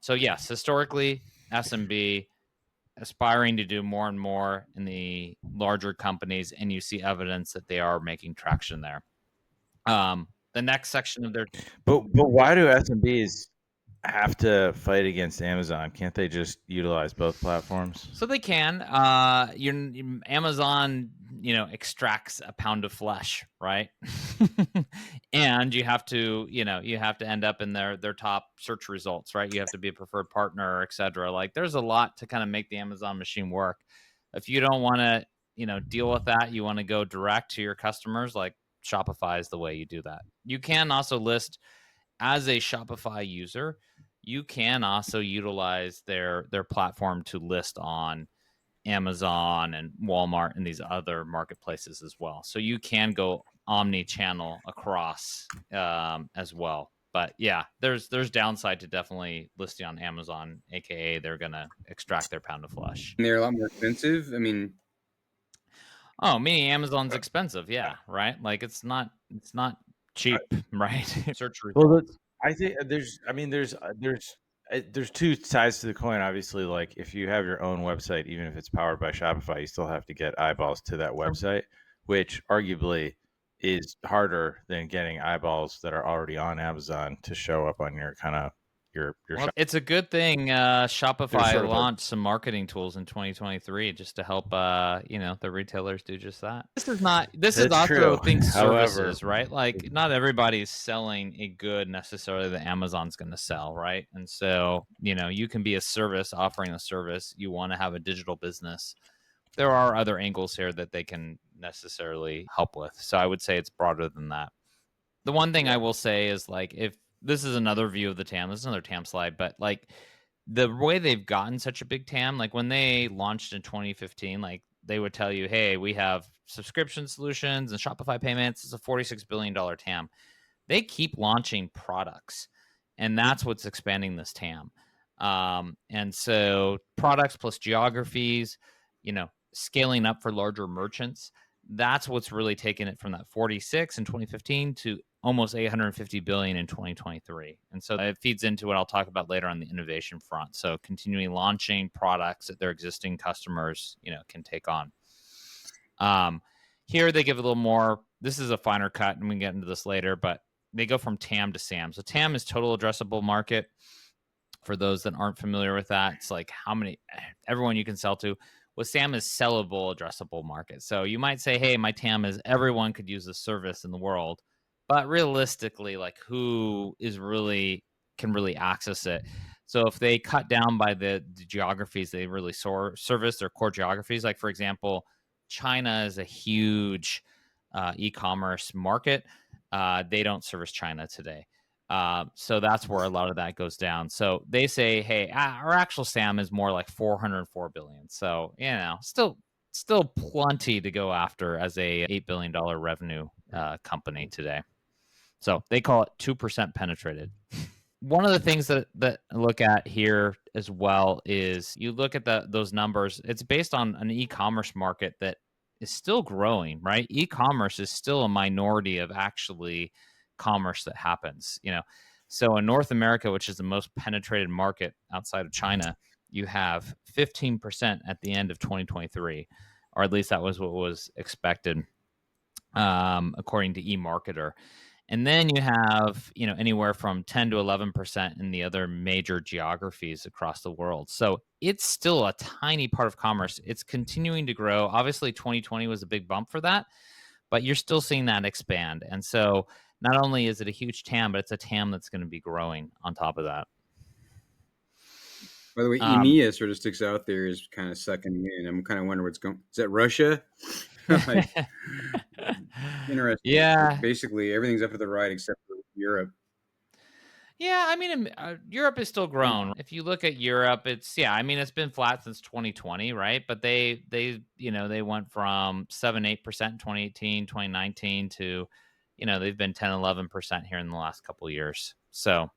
So yes, historically, SMB aspiring to do more and more in the larger companies, and you see evidence that they are making traction there. The next section of their but why do SMBs have to fight against Amazon? Can't they just utilize both platforms? So they can. Amazon, extracts a pound of flesh, right? And you have to end up in their top search results, right? You have to be a preferred partner, et cetera. Like there's a lot to kind of make the Amazon machine work. If you don't want to, deal with that, you want to go direct to your customers, like Shopify is the way you do that. You can also list as a Shopify user. You can also utilize their platform to list on Amazon and Walmart and these other marketplaces as well. So you can go omni-channel across as well. But yeah, there's downside to definitely listing on Amazon, aka they're gonna extract their pound of flesh. And they're a lot more expensive. I mean, meaning Amazon's expensive, yeah, right? Like it's not cheap, right? Search results. Well, I think there's two sides to the coin. Obviously, like if you have your own website, even if it's powered by Shopify, you still have to get eyeballs to that website, which arguably is harder than getting eyeballs that are already on Amazon to show up on your kind of your Well, shop. it's a good thing Shopify launched some marketing tools in 2023 just to help the retailers do just that. This is also true. Think However, services, right? Like not everybody's selling a good necessarily that Amazon's going to sell, right? And so, you can be a service offering a service. You want to have a digital business. There are other angles here that they can necessarily help with. So I would say it's broader than that. The one thing I will say is like if this is another view of the TAM. This is another TAM slide, but like the way they've gotten such a big TAM, like when they launched in 2015, like they would tell you, hey, we have subscription solutions and Shopify payments. It's a $46 billion TAM. They keep launching products, and that's what's expanding this TAM. And so products plus geographies, scaling up for larger merchants. That's what's really taken it from that 46 in 2015 to almost 850 billion in 2023. And so it feeds into what I'll talk about later on the innovation front. So continuing launching products that their existing customers, can take on. Here they give a little more. This is a finer cut, and we can get into this later, but they go from TAM to SAM. So TAM is total addressable market. For those that aren't familiar with that, it's like everyone you can sell to. What SAM is sellable addressable market. So you might say, hey, my TAM is everyone could use this service in the world, but realistically, like who can really access it? So if they cut down by the geographies they really service, their core geographies, like for example, China is a huge e-commerce market. They don't service China today. So that's where a lot of that goes down. So they say, hey, our actual SAM is more like 404 billion. So, still plenty to go after as a $8 billion revenue company today. So they call it 2% penetrated. One of the things that I look at here as well is you look at those numbers. It's based on an e-commerce market that is still growing, right? E-commerce is still a minority of actually commerce that happens, So in North America, which is the most penetrated market outside of China, you have 15% at the end of 2023, or at least that was what was expected, according to eMarketer. And then you have, anywhere from 10 to 11% in the other major geographies across the world. So it's still a tiny part of commerce. It's continuing to grow. Obviously, 2020 was a big bump for that, but you're still seeing that expand. And so not only is it a huge TAM, but it's a TAM that's going to be growing on top of that. By the way, EMEA sort of sticks out there as kind of sucking in. I'm kind of wondering what's going. Is that Russia? Interesting. Yeah. Basically, everything's up to the right except for Europe. Yeah, I mean, Europe is still grown. If you look at Europe, it's been flat since 2020, right? But they went from 7-8% in 2018, 2019 to, they've been 10-11% here in the last couple of years. So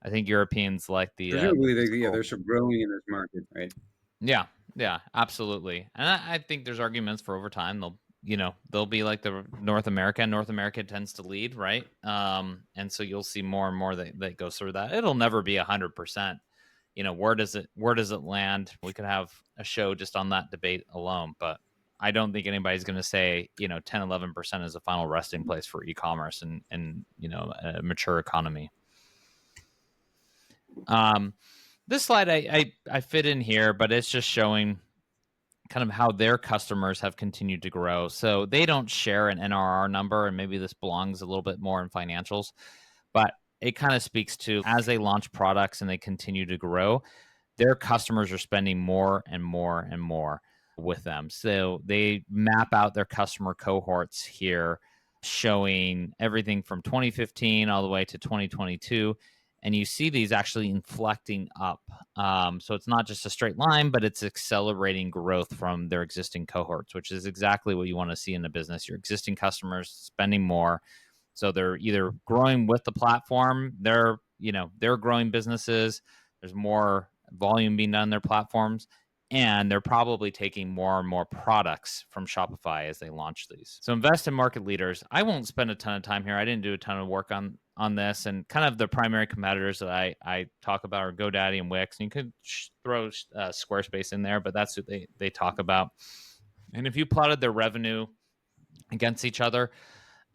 I think Europeans like the presumably they're sort of growing in this market, right? Yeah, absolutely. And I think there's arguments for over time they'll be like the North America. North America tends to lead, right? And so you'll see more and more that goes through that. It'll never be 100%. Where does it land? We could have a show just on that debate alone, but I don't think anybody's going to say 10-11% is a final resting place for e-commerce and a mature economy. This slide I fit in here, but it's just showing kind of how their customers have continued to grow. So they don't share an NRR number, and maybe this belongs a little bit more in financials, but it kind of speaks to as they launch products and they continue to grow, their customers are spending more and more and more with them. So they map out their customer cohorts here, showing everything from 2015 all the way to 2022. And you see these actually inflecting up. So it's not just a straight line, but it's accelerating growth from their existing cohorts, which is exactly what you want to see in the business. Your existing customers spending more. So they're either growing with the platform, they're growing businesses, there's more volume being done on their platforms, and they're probably taking more and more products from Shopify as they launch these. So invest in market leaders. I won't spend a ton of time here. I didn't do a ton of work on this, and kind of the primary competitors that I talk about are GoDaddy and Wix. And you could throw Squarespace in there, but that's what they talk about. And if you plotted their revenue against each other,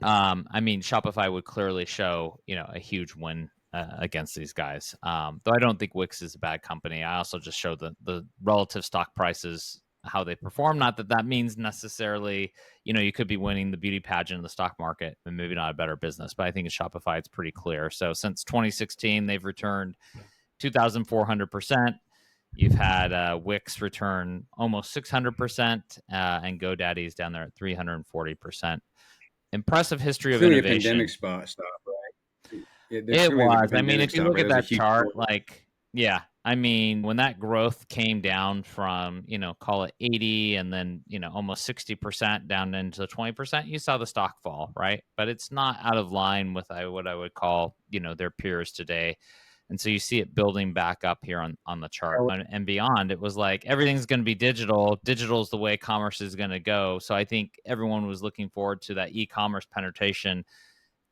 Shopify would clearly show a huge win against these guys. Though I don't think Wix is a bad company. I also just show the relative stock prices, how they perform. Not that means necessarily, you could be winning the beauty pageant of the stock market and maybe not a better business. But I think in Shopify, it's pretty clear. So since 2016, they've returned 2,400%. You've had Wix return almost 600%, and GoDaddy's down there at 340%. Impressive history of innovation. A pandemic stop, right? It was. If you look at that chart, when that growth came down from, call it 80 and then, almost 60% down into 20%, you saw the stock fall, right? But it's not out of line with what I would call, their peers today. And so you see it building back up here on the chart and beyond. It was like everything's going to be digital. Digital is the way commerce is going to go. So I think everyone was looking forward to that e-commerce penetration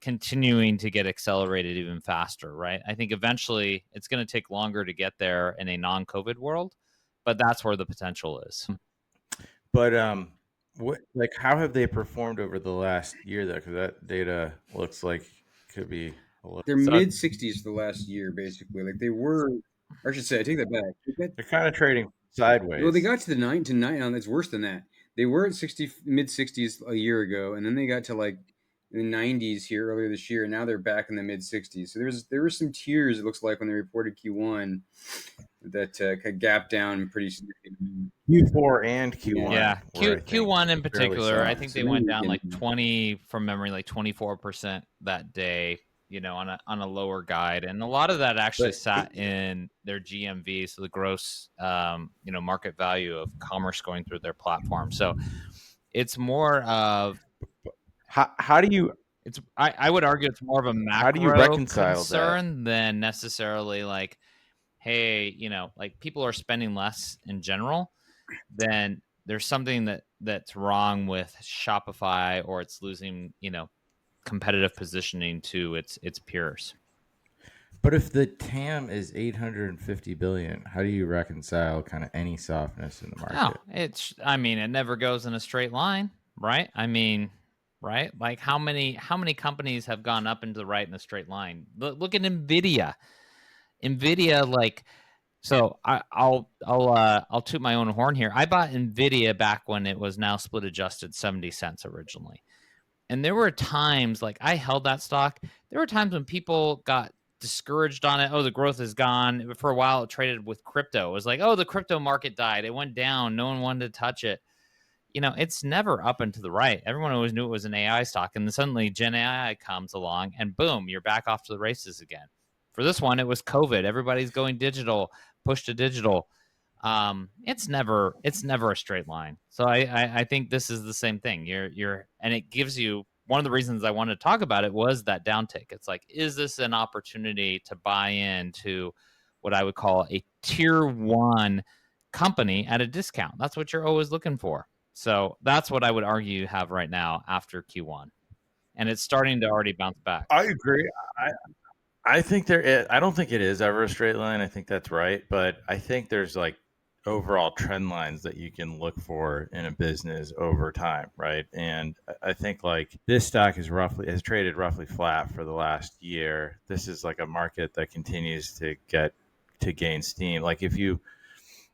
continuing to get accelerated even faster, right? I think eventually it's going to take longer to get there in a non-COVID world, but that's where the potential is. But how have they performed over the last year though? Because that data looks like could be they're mid-60s the last year, basically. Like they were, or I should say, I take that back. They're kind of trading sideways. Well, they got to the 9 to 9. It's worse than that. They were at mid-60s a year ago, and then they got to like in the 90s here earlier this year, and now they're back in the mid 60s. So there were some tiers, it looks like, when they reported Q1 that could gap down pretty significantly. Q4 and Q1. Yeah, Q1 in particular, I think So they went maybe down we like can- 20 from memory, like 24% that day. On a lower guide, and a lot of that actually sat in their GMV, so the gross market value of commerce going through their platform. So it's more of how do you I would argue it's more of a how do you macro reconcile concern than necessarily like, hey, like people are spending less in general, then there's something that's wrong with Shopify, or it's losing, competitive positioning to its peers. But if the TAM is 850 billion, how do you reconcile kind of any softness in the market? It never goes in a straight line, right? Right? Like how many companies have gone up into the right in a straight line? Look at NVDA. NVIDIA, like, so I'll toot my own horn here. I bought NVIDIA back when it was now split adjusted 70 cents originally. And there were times, like, I held that stock. There were times when people got discouraged on it. Oh, the growth is gone. For a while, it traded with crypto. It was like, oh, the crypto market died. It went down. No one wanted to touch it. It's never up and to the right. Everyone always knew it was an AI stock. And then suddenly Gen AI comes along and boom, you're back off to the races again. For this one, it was COVID. Everybody's going digital, push to digital. It's never a straight line. So I think this is the same thing. And it gives you, one of the reasons I wanted to talk about it was that downtick. It's like, is this an opportunity to buy into what I would call a tier 1 company at a discount? That's what you're always looking for. So that's what I would argue you have right now after Q1, and it's starting to already bounce back. I agree. I think I don't think it is ever a straight line. I think that's right, but I think there's like overall trend lines that you can look for in a business over time, right? And I think like this stock has traded roughly flat for the last year. This is like a market that continues to gain steam. Like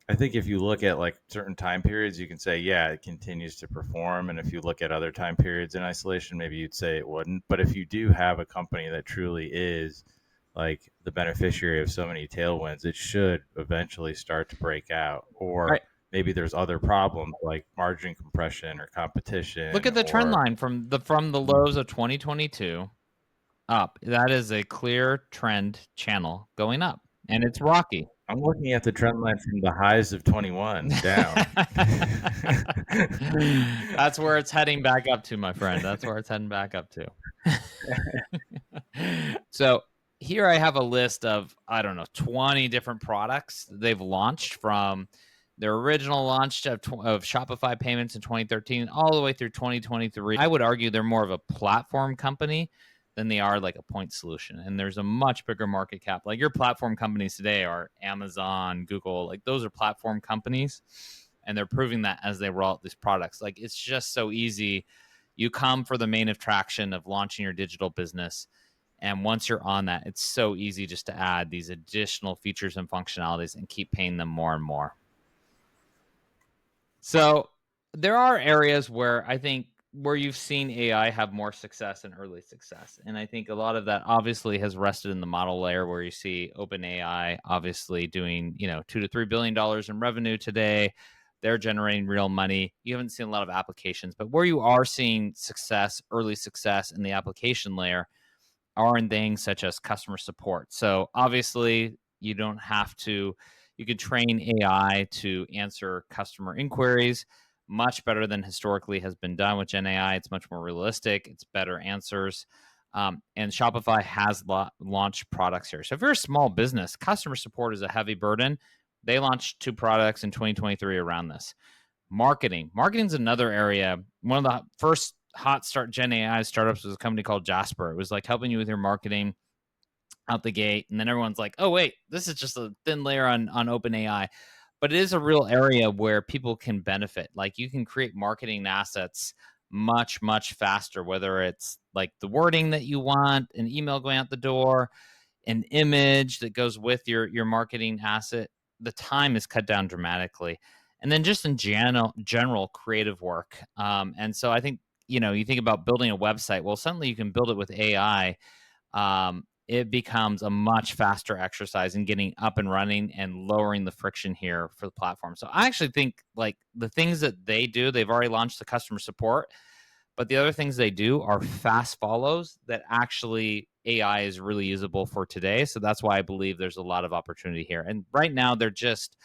I think if you look at like certain time periods, you can say, yeah, it continues to perform. And if you look at other time periods in isolation, maybe you'd say it wouldn't. But if you do have a company that truly is like the beneficiary of so many tailwinds, it should eventually start to break out. Or right. Maybe there's other problems like margin compression or competition. Look at the trend line from the lows of 2022 up. That is a clear trend channel going up, and it's rocky. I'm looking at the trend line from the highs of 21 down. That's where it's heading back up to, my friend. That's where it's heading back up to. So here I have a list of, 20 different products they've launched from their original launch of Shopify payments in 2013 all the way through 2023. I would argue they're more of a platform company than they are like a point solution. And there's a much bigger market cap. Like your platform companies today are Amazon, Google, like those are platform companies. And they're proving that as they roll out these products. Like it's just so easy. You come for the main attraction of launching your digital business. And once you're on that, it's so easy just to add these additional features and functionalities and keep paying them more and more. So there are areas where I think where you've seen AI have more success and early success. And I think a lot of that obviously has rested in the model layer where you see OpenAI obviously doing, $2 to $3 billion in revenue today. They're generating real money. You haven't seen a lot of applications, but where you are seeing success, early success in the application layer are in things such as customer support. So obviously you could train AI to answer customer inquiries much better than historically has been done with Gen AI. It's much more realistic. It's better answers. And Shopify has launched products here. So if you're a small business, customer support is a heavy burden. They launched 2 products in 2023 around this. Marketing's another area. One of the first hot start Gen AI startups was a company called Jasper. It was like helping you with your marketing out the gate. And then everyone's like, oh, wait, this is just a thin layer on OpenAI. But it is a real area where people can benefit. Like you can create marketing assets much, much faster, whether it's like the wording that you want, an email going out the door, an image that goes with your marketing asset. The time is cut down dramatically. And then just in general creative work. And so I think, you think about building a website. Well, suddenly you can build it with AI. It becomes a much faster exercise in getting up and running and lowering the friction here for the platform. So I actually think like the things that they do, they've already launched the customer support, but the other things they do are fast follows that actually AI is really usable for today. So that's why I believe there's a lot of opportunity here. And right now they're just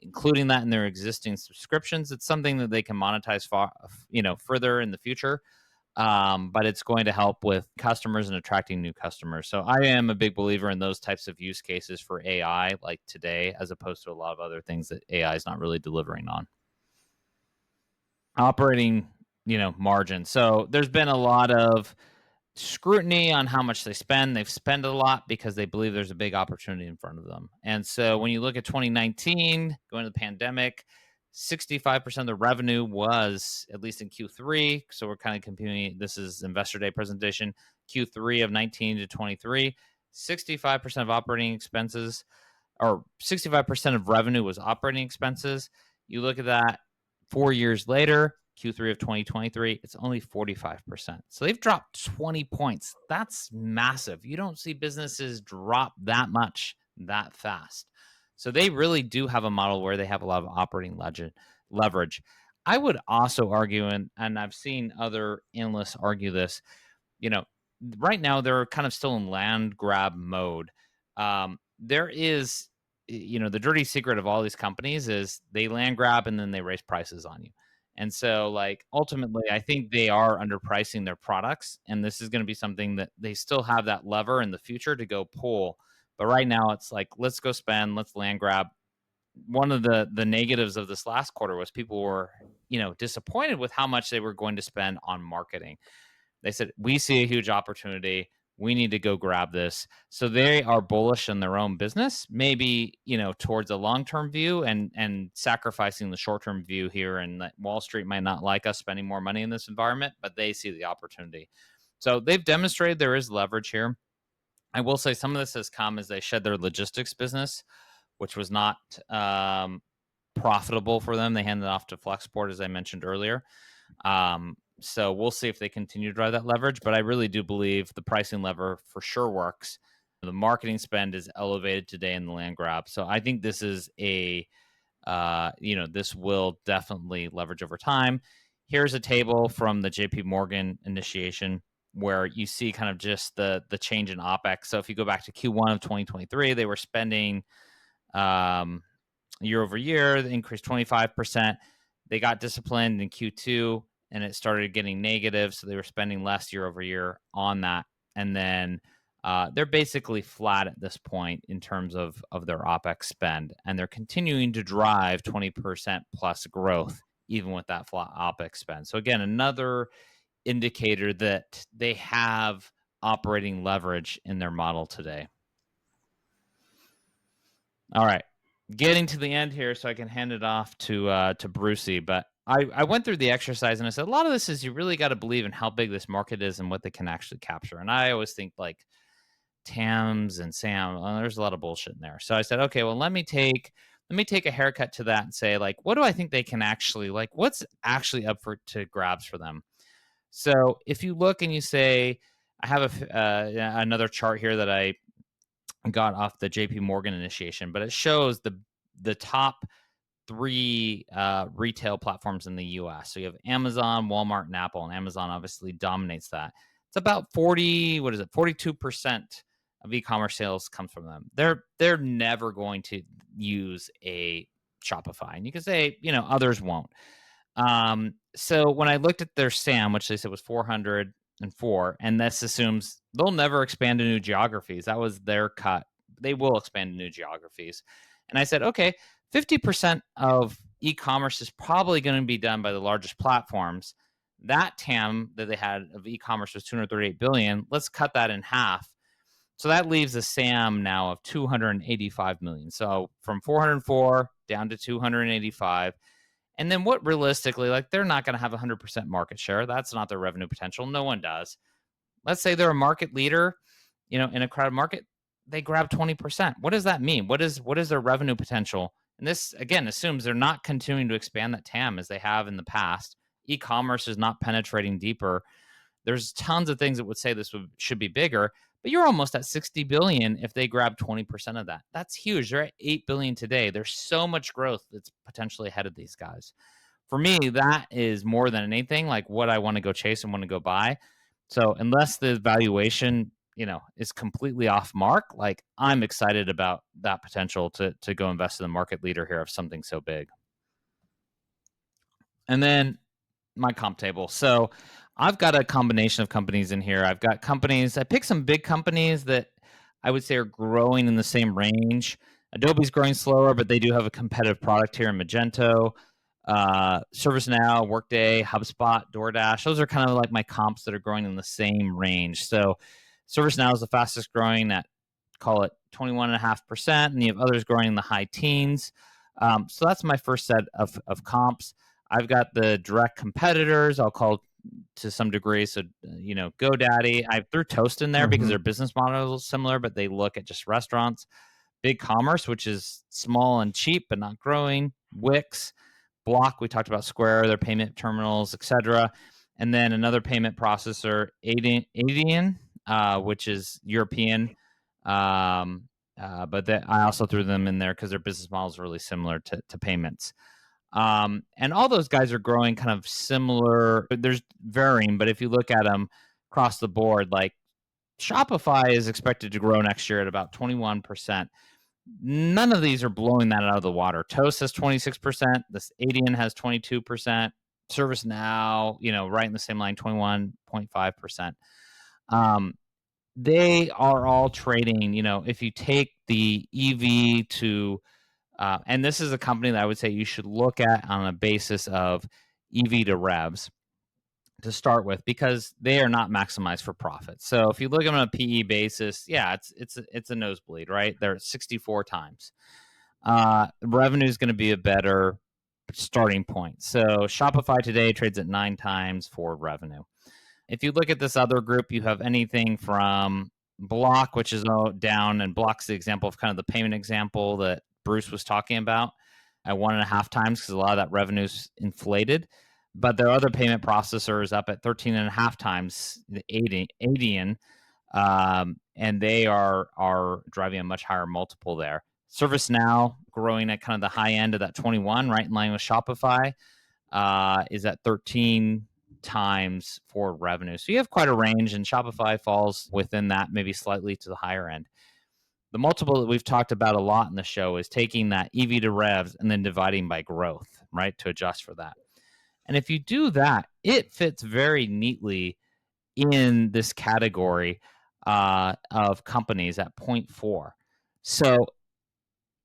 including that in their existing subscriptions. It's something that they can monetize further in the future. But it's going to help with customers and attracting new customers. So I am a big believer in those types of use cases for AI like today, as opposed to a lot of other things that AI is not really delivering on. Operating, margin. So there's been a lot of scrutiny on how much they spend. They've spent a lot because they believe there's a big opportunity in front of them. And so when you look at 2019, going to the pandemic, 65% of the revenue was, at least in Q3. So we're kind of computing, this is Investor Day presentation, Q3 of 19 to 23, 65% of operating expenses, or 65% of revenue was operating expenses. You look at that 4 years later, Q3 of 2023, it's only 45%. So they've dropped 20 points. That's massive. You don't see businesses drop that much that fast. So they really do have a model where they have a lot of operating leverage. I would also argue, and I've seen other analysts argue this, right now they're kind of still in land grab mode. There is, the dirty secret of all these companies is they land grab and then they raise prices on you. And so, like, ultimately, I think they are underpricing their products, and this is going to be something that they still have that lever in the future to go pull. But right now, it's like, let's go spend, let's land grab. One of the negatives of this last quarter was people were, disappointed with how much they were going to spend on marketing. They said, we see a huge opportunity. We need to go grab this. So they are bullish in their own business, maybe, towards a long-term view and sacrificing the short-term view here. And that Wall Street might not like us spending more money in this environment, but they see the opportunity. So they've demonstrated there is leverage here. I will say some of this has come as they shed their logistics business, which was not profitable for them. They handed it off to Flexport, as I mentioned earlier. So we'll see if they continue to drive that leverage, but I really do believe the pricing lever for sure works. The marketing spend is elevated today in the land grab. So I think this is this will definitely leverage over time. Here's a table from the JP Morgan initiation where you see kind of just the change in OpEx. So if you go back to Q1 of 2023, they were spending year over year, they increased 25%. They got disciplined in Q2 and it started getting negative. So they were spending less year over year on that. And then they're basically flat at this point in terms of their OpEx spend. And they're continuing to drive 20% plus growth, even with that flat OpEx spend. So again, another indicator that they have operating leverage in their model today. All right. Getting to the end here so I can hand it off to Brucey. But I went through the exercise and I said, a lot of this is you really got to believe in how big this market is and what they can actually capture. And I always think like TAMs and SAM, there's a lot of bullshit in there. So I said, okay, well, let me take a haircut to that and say, like, what do I think they can actually, like, what's actually up to grabs for them? So if you look and you say, I have another chart here that I got off the JP Morgan initiation, but it shows the top 3 retail platforms in the US. So you have Amazon, Walmart, and Apple, and Amazon obviously dominates that. It's about 42% of e-commerce sales comes from them. They're never going to use a Shopify, and you can say, others won't. So when I looked at their SAM, which they said was 404, and this assumes they'll never expand to new geographies. That was their cut. They will expand to new geographies. And I said, okay, 50% of e-commerce is probably going to be done by the largest platforms. That TAM that they had of e-commerce was 238 billion. Let's cut that in half. So that leaves a SAM now of 285 million. So from 404 down to 285. And then what realistically, like they're not going to have 100% market share. That's not their revenue potential. No one does. Let's say they're a market leader, in a crowded market, they grab 20%. What does that mean? What is their revenue potential? And this, again, assumes they're not continuing to expand that TAM as they have in the past, e-commerce is not penetrating deeper. There's tons of things that would say this should be bigger, but you're almost at 60 billion if they grab 20% of that. That's huge. They're at 8 billion today. There's so much growth that's potentially ahead of these guys. For me, that is more than anything like what I want to go chase and want to go buy. So unless the valuation, is completely off mark, like I'm excited about that potential to go invest in the market leader here of something so big. And then my comp table. So I've got a combination of companies in here. I've got companies, I picked some big companies that I would say are growing in the same range. Adobe's growing slower, but they do have a competitive product here in Magento. ServiceNow, Workday, HubSpot, DoorDash. Those are kind of like my comps that are growing in the same range. So ServiceNow is the fastest growing at, call it 21.5%, and you have others growing in the high teens. So that's my first set of comps. I've got the direct competitors, I'll call to some degree. So, GoDaddy. I threw Toast in there because their business model is similar, but they look at just restaurants. BigCommerce, which is small and cheap, but not growing. Wix, Block, we talked about Square, their payment terminals, etc. And then another payment processor, Adyen, which is European. But I also threw them in there because their business model is really similar to payments. And all those guys are growing kind of similar. There's varying, but if you look at them across the board, like Shopify is expected to grow next year at about 21%. None of these are blowing that out of the water. Toast has 26%. This Adyen has 22%. ServiceNow, right in the same line, 21.5%. They are all trading, if you take the EV to and this is a company that I would say you should look at on a basis of EV to revs to start with, because they are not maximized for profit. So if you look at them on a PE basis, yeah, it's a nosebleed, right? They're at 64 times. Revenue is going to be a better starting point. So Shopify today trades at 9 times for revenue. If you look at this other group, you have anything from Block, which is down, and Block's the example of kind of the payment example that Bruce was talking about at 1.5 times because a lot of that revenue's inflated. But their other payment processor is up at 13.5 times, the Adyen, and they are driving a much higher multiple there. ServiceNow growing at kind of the high end of that 21, right in line with Shopify, is at 13 times for revenue. So you have quite a range, and Shopify falls within that, maybe slightly to the higher end. The multiple that we've talked about a lot in the show is taking that EV to revs and then dividing by growth, right, to adjust for that. And if you do that, it fits very neatly in this category of companies at 0.4. So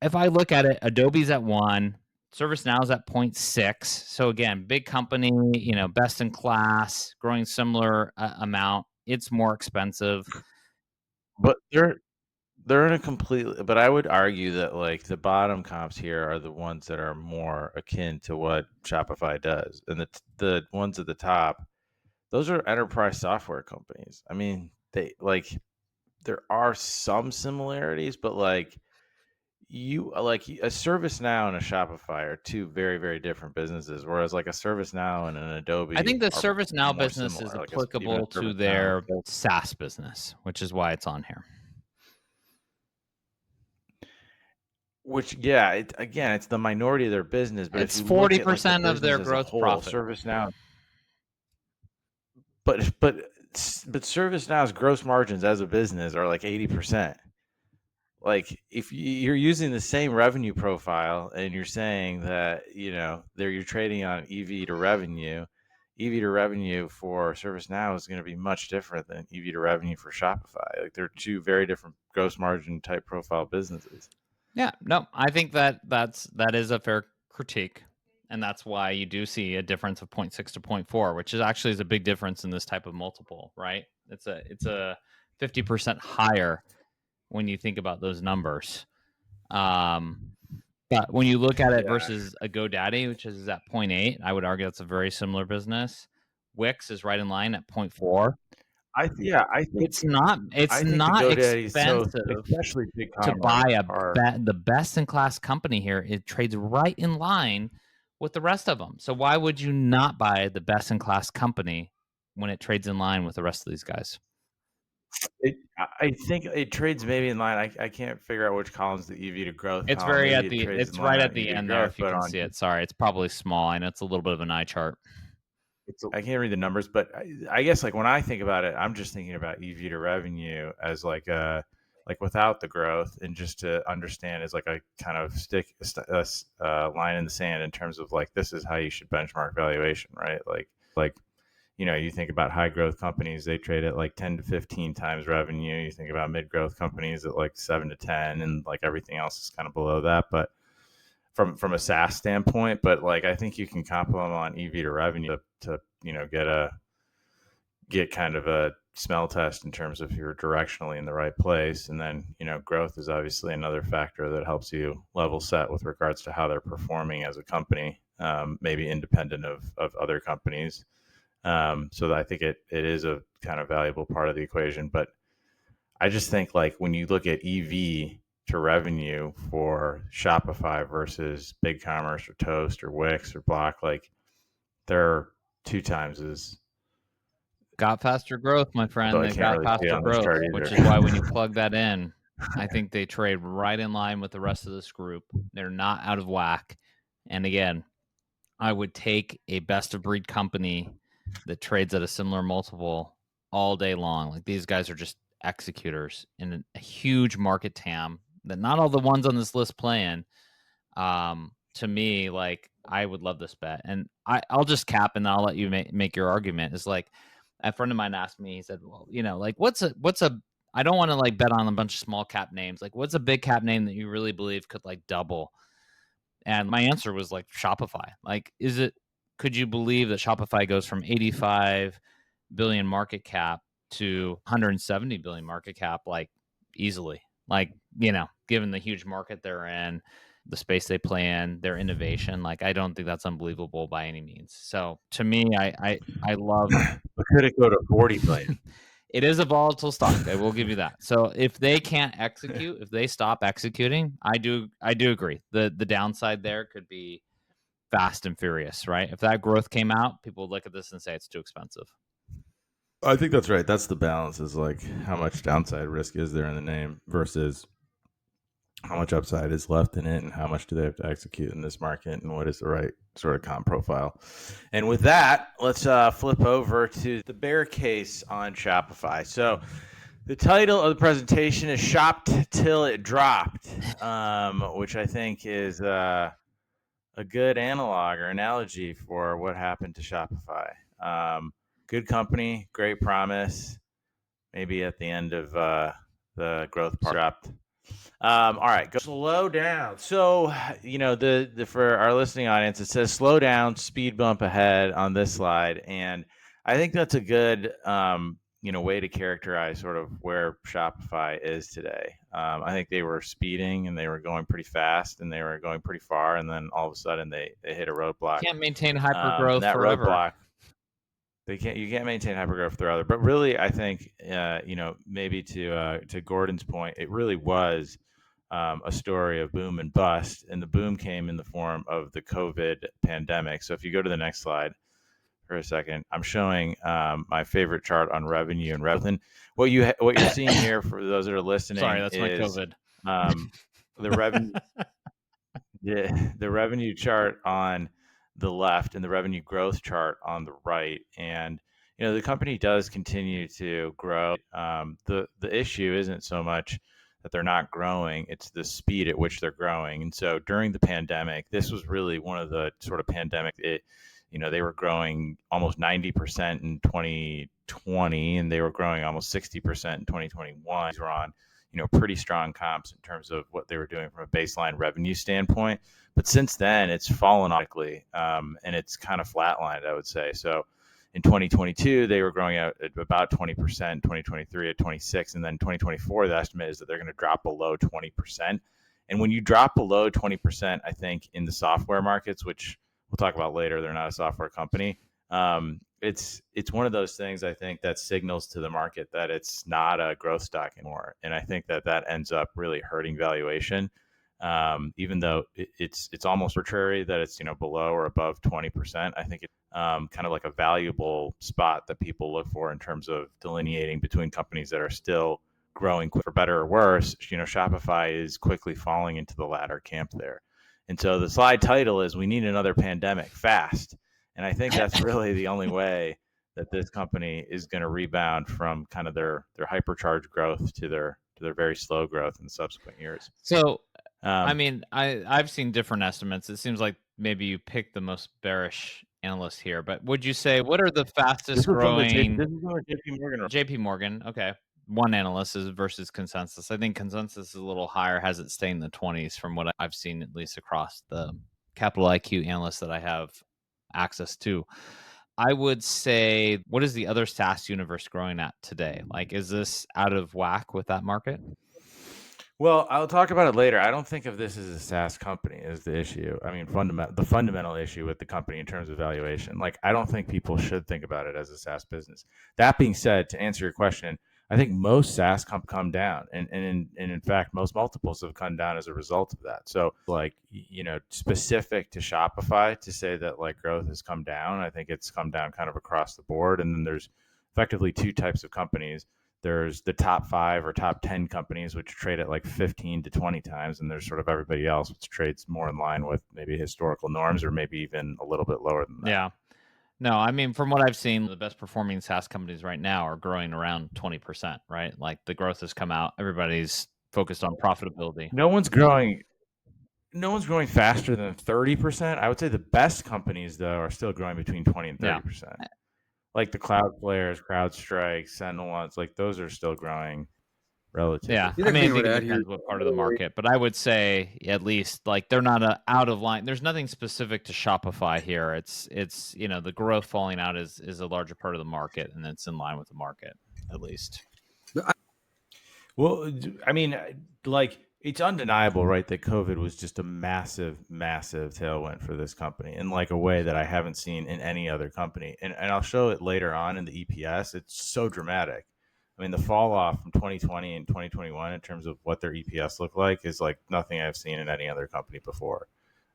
if I look at it, Adobe's at 1, ServiceNow is at 0.6. So again, big company, best in class, growing similar amount. It's more expensive. But they're in a completely, but I would argue that like the bottom comps here are the ones that are more akin to what Shopify does. And the ones at the top, those are enterprise software companies. I mean, there are some similarities, but like a ServiceNow and a Shopify are two very, very different businesses. Whereas like a ServiceNow and an Adobe, I think the ServiceNow more business similar. is Like applicable to their SaaS business, which is why it's on here. Which, yeah, it's the minority of their business, but it's 40% of their gross profit. ServiceNow, but ServiceNow's gross margins as a business are like 80%. Like if you're using the same revenue profile and you're saying that you're trading on EV to revenue for ServiceNow is going to be much different than EV to revenue for Shopify. Like they're two very different gross margin type profile businesses. Yeah, no, I think that is a fair critique, and that's why you do see a difference of 0.6 to 0.4, which is actually a big difference in this type of multiple, right? It's a 50% higher when you think about those numbers. But when you look at it versus a GoDaddy, which is at 0.8, I would argue that's a very similar business. Wix is right in line at 0.4. I think it's not expensive especially big to buy the best in class company here. It trades right in line with the rest of them. So why would you not buy the best in class company when it trades in line with the rest of these guys? I think it trades maybe in line. I can't figure out which column's the EV to growth It's column. very Maybe at it the trades it's in right line at on the EV to end there growth, if you but can see it. Sorry, it's probably small. I know it's a little bit of an eye chart. I can't read the numbers, but I guess like when I think about it, I'm just thinking about EV to revenue as like without the growth, and just to understand as like a kind of line in the sand in terms of like, this is how you should benchmark valuation, right? Like you think about high growth companies, they trade at like 10 to 15 times revenue. You think about mid growth companies at like 7 to 10, and like everything else is kind of below that. But from a SaaS standpoint, but like I think you can compliment them on EV to revenue to get kind of a smell test in terms of you're directionally in the right place. And then growth is obviously another factor that helps you level set with regards to how they're performing as a company, maybe independent of other companies. So I think it is a kind of valuable part of the equation. But I just think like when you look at EV to revenue for Shopify versus BigCommerce or Toast or Wix or Block, like they're 2 times as Got faster growth, my friend. I They've can't got really see faster on this growth, chart which either. is why when you plug that in, I think they trade right in line with the rest of this group. They're not out of whack. And again, I would take a best of breed company that trades at a similar multiple all day long. Like these guys are just executors in a huge market TAM that not all the ones on this list play in. To me, like I would love this bet, and I'll just cap and I'll let you make your argument. Is like a friend of mine asked me, he said, well, like what's a I don't want to like bet on a bunch of small cap names. Like what's a big cap name that you really believe could like double? And my answer was like Shopify. Like, could you believe that Shopify goes from 85 billion market cap to 170 billion market cap, like easily, like, given the huge market they're in, the space they play in, their innovation, like, I don't think that's unbelievable by any means. So to me, I love, But could it go to 40 billion? it is a volatile stock. I will give you that. So if they can't execute, if they stop executing, I do agree. The downside there could be fast and furious, right? If that growth came out, people would look at this and say it's too expensive. I think that's right. That's the balance, is like how much downside risk is there in the name versus how much upside is left in it, and how much do they have to execute in this market, and what is the right sort of comp profile. And with that, let's flip over to the bear case on Shopify. So the title of the presentation is Shopped Till It Dropped, which I think is a good analog or analogy for what happened to Shopify. Good company, great promise. Maybe at the end of the growth part dropped. All right, go slow down. So, the for our listening audience, it says slow down, speed bump ahead on this slide, and I think that's a good way to characterize sort of where Shopify is today. I think they were speeding and they were going pretty fast and they were going pretty far, and then all of a sudden they hit a roadblock. Can't maintain hyper growth that forever. Roadblock, you can't maintain hypergrowth forever. But really, I think maybe to Gordon's point, it really was a story of boom and bust, and the boom came in the form of the COVID pandemic. So if you go to the next slide for a second, I'm showing my favorite chart on revenue and revenue. What you're seeing here for those that are listening, sorry, that's is my COVID. The revenue, the revenue chart on the left and the revenue growth chart on the right. And the company does continue to grow. The issue isn't so much that they're not growing, it's the speed at which they're growing. And so during the pandemic, this was really one of the sort of pandemic, they were growing almost 90% in 2020, and they were growing almost 60% in 2021. These were on pretty strong comps in terms of what they were doing from a baseline revenue standpoint. But since then, it's fallen automatically, and it's kind of flatlined, I would say. So in 2022, they were growing at about 20%, 2023 at 26%, and then 2024, the estimate is that they're going to drop below 20%. And when you drop below 20%, I think in the software markets, which we'll talk about later, they're not a software company. It's one of those things, I think, that signals to the market that it's not a growth stock anymore. And I think that ends up really hurting valuation. even though it's almost arbitrary that it's below or above 20%. I think it's kind of like a valuable spot that people look for in terms of delineating between companies that are still growing for better or worse. Shopify is quickly falling into the latter camp there. And so the slide title is "We Need Another Pandemic Fast." And I think that's really the only way that this company is going to rebound from kind of their hypercharged growth to their very slow growth in subsequent years. So, I mean, I've seen different estimates. It seems like maybe you picked the most bearish analyst here, but would you say what are the fastest growing? This is from JP Morgan. JP Morgan, okay. One analyst is versus consensus. I think consensus is a little higher, has it staying in the 20s from what I've seen, at least across the Capital IQ analysts that I have access to. I would say, what is the other SaaS universe growing at today? Like, is this out of whack with that market? Well, I'll talk about it later. I don't think of this as a SaaS company is the issue. I mean, the fundamental issue with the company in terms of valuation. Like, I don't think people should think about it as a SaaS business. That being said, to answer your question, I think most SaaS come down, and in fact, most multiples have come down as a result of that. So, like, specific to Shopify to say that like growth has come down, I think it's come down kind of across the board. And then there's effectively two types of companies. There's the top 5 or top 10 companies, which trade at like 15 to 20 times. And there's sort of everybody else, which trades more in line with maybe historical norms or maybe even a little bit lower than that. Yeah. No, I mean, from what I've seen, the best performing SaaS companies right now are growing around 20%, right? Like the growth has come out. Everybody's focused on profitability. No one's growing faster than 30%. I would say the best companies, though, are still growing between 20 and 30%. Yeah. Like the cloud players, CrowdStrike, Sentinel ones, like those are still growing relatively. Yeah, I mean, it depends what part of the market, but I would say at least like they're not out of line. There's nothing specific to Shopify here. It's the growth falling out is a larger part of the market, and it's in line with the market at least. Well, I mean, like it's undeniable, right, that COVID was just a massive, massive tailwind for this company in like a way that I haven't seen in any other company. And I'll show it later on in the EPS. It's so dramatic. I mean, the fall off from 2020 and 2021 in terms of what their EPS looked like is like nothing I've seen in any other company before.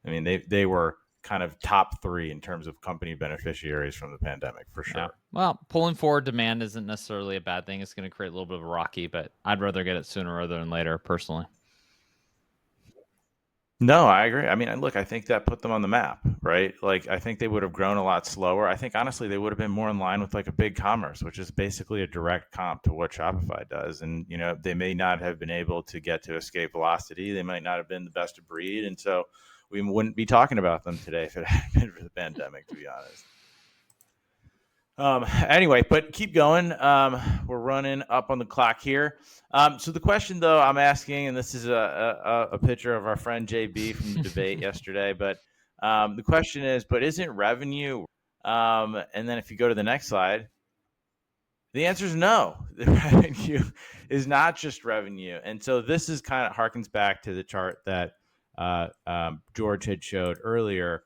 I mean, they were kind of top 3 in terms of company beneficiaries from the pandemic for sure. Yeah. Well, pulling forward demand isn't necessarily a bad thing. It's going to create a little bit of a rocky, but I'd rather get it sooner rather than later, personally. No, I agree. I mean, look, I think that put them on the map, right? Like, I think they would have grown a lot slower. I think, honestly, they would have been more in line with like a BigCommerce, which is basically a direct comp to what Shopify does. And, they may not have been able to get to escape velocity. They might not have been the best of breed. And so we wouldn't be talking about them today if it hadn't been for the pandemic, to be honest. Anyway, but keep going. We're running up on the clock here. So the question, though, I'm asking, and this is a picture of our friend JB from the debate yesterday, but the question is, but isn't revenue? And then if you go to the next slide, the answer is no. The revenue is not just revenue. And so this is kind of harkens back to the chart that George had showed earlier,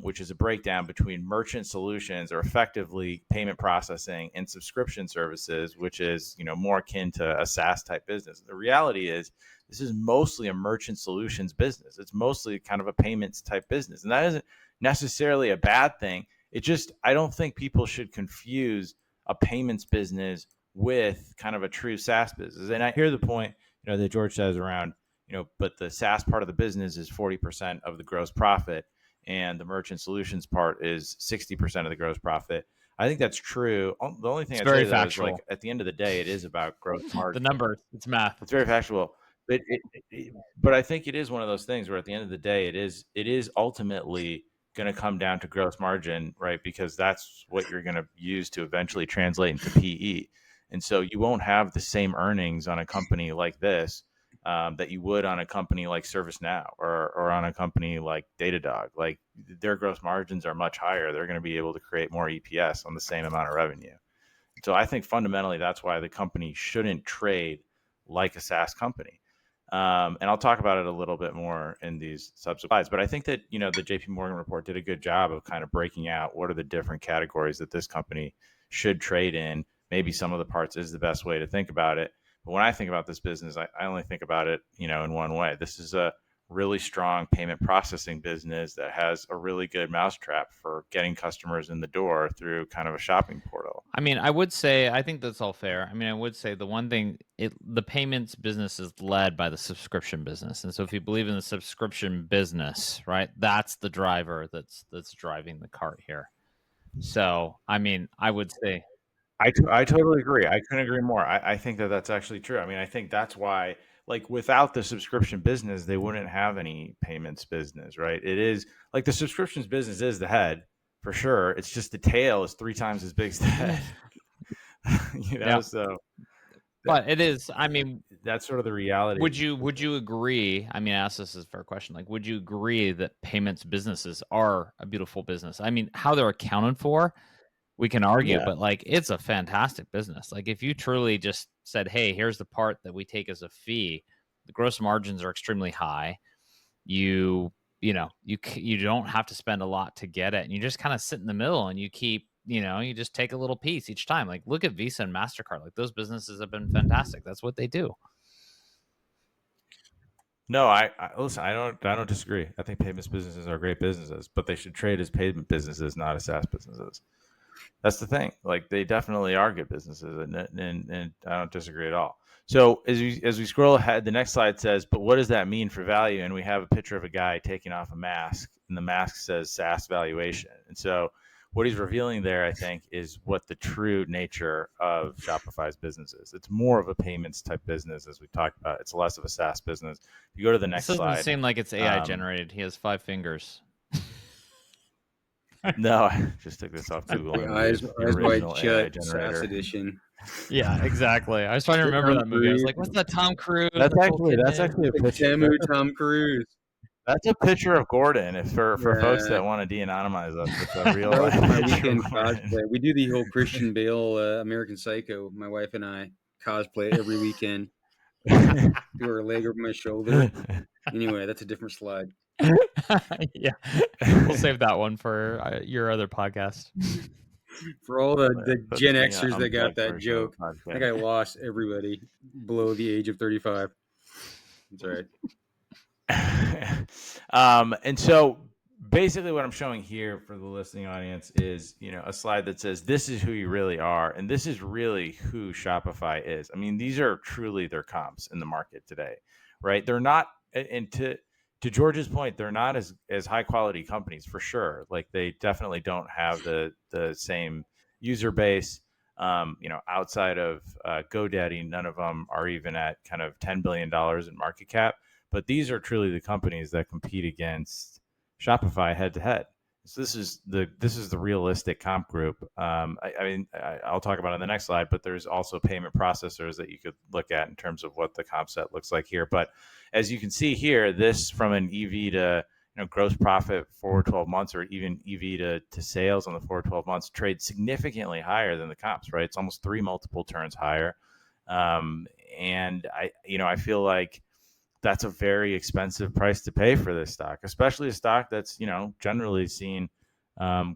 which is a breakdown between merchant solutions, or effectively payment processing, and subscription services, which is more akin to a SaaS type business. The reality is this is mostly a merchant solutions business. It's mostly kind of a payments type business, and that isn't necessarily a bad thing. It just, I don't think people should confuse a payments business with kind of a true SaaS business. And I hear the point that George says around but the SaaS part of the business is 40% of the gross profit, and the merchant solutions part is 60% of the gross profit. I think that's true. The only thing I'd say though is, like, at the end of the day, it is about gross margin. The numbers, it's math. It's very factual. But I think it is one of those things where at the end of the day, it is ultimately going to come down to gross margin, right? Because that's what you're going to use to eventually translate into PE. And so you won't have the same earnings on a company like this that you would on a company like ServiceNow or on a company like Datadog. Like, their gross margins are much higher. They're going to be able to create more EPS on the same amount of revenue. So I think fundamentally that's why the company shouldn't trade like a SaaS company. And I'll talk about it a little bit more in these subsequent slides. But I think that, the JP Morgan report did a good job of kind of breaking out what are the different categories that this company should trade in. Maybe some of the parts is the best way to think about it. But when I think about this business, I only think about it, in one way. This is a really strong payment processing business that has a really good mousetrap for getting customers in the door through kind of a shopping portal. I mean, I would say, I think that's all fair. I mean, I would say the one thing, the payments business is led by the subscription business. And so if you believe in the subscription business, right, that's the driver that's driving the cart here. So, I mean, I would say, I totally agree. I couldn't agree more. I think that that's actually true. I mean, I think that's why, like, without the subscription business, they wouldn't have any payments business, right? It is like the subscriptions business is the head for sure. It's just the tail is 3 times as big as the head, Yeah. So. But it is, I mean, that's sort of the reality. Would you agree? I mean, I ask this as a fair question. Like, would you agree that payments businesses are a beautiful business? I mean, how they're accounted for, we can argue, but like, it's a fantastic business. Like, if you truly just said, "Hey, here's the part that we take as a fee," the gross margins are extremely high. You don't have to spend a lot to get it, and you just kind of sit in the middle, and you keep. You just take a little piece each time. Like, look at Visa and MasterCard. Like, those businesses have been fantastic. That's what they do. No, I listen. I don't disagree. I think payments businesses are great businesses, but they should trade as payment businesses, not as SaaS businesses. That's the thing. Like, they definitely are good businesses, and I don't disagree at all. So as we scroll ahead, the next slide says, "But what does that mean for value?" And we have a picture of a guy taking off a mask, and the mask says SaaS valuation. And so what he's revealing there, I think, is what the true nature of Shopify's business is. It's more of a payments type business, as we talked about. It's less of a SaaS business. If you go to the next slide. It doesn't seem like it's AI generated. He has 5 fingers. No, I just took this off Google. Eyes Wide Shut, SaaS edition. Yeah, exactly. I was trying to remember that movie. I was like, "What's that Tom Cruise?" That's actually a picture. Tom Cruise. That's a picture of Gordon. If for folks that want to de-anonymize us, it's a real life weekend cosplay. We do the whole Christian Bale, American Psycho. My wife and I cosplay every weekend. Do her leg over my shoulder. Anyway, that's a different slide. Yeah, we'll save that one for your other podcast. For all the Gen Xers that got that joke, I think I lost everybody below the age of 35. That's all right. And so basically what I'm showing here for the listening audience is, a slide that says, this is who you really are. And this is really who Shopify is. I mean, these are truly their comps in the market today, right? They're not, and to George's point, they're not as high quality companies for sure. Like, they definitely don't have the same user base. Outside of GoDaddy, none of them are even at kind of $10 billion in market cap. But these are truly the companies that compete against Shopify head to head. So this is the realistic comp group. I'll talk about it on the next slide, but there's also payment processors that you could look at in terms of what the comp set looks like here. But as you can see here, this from an EV to gross profit for 12 months, or even EV to sales on the forward 12 months, trade significantly higher than the comps, right? It's almost 3 multiple turns higher. And I feel like that's a very expensive price to pay for this stock, especially a stock that's, generally seen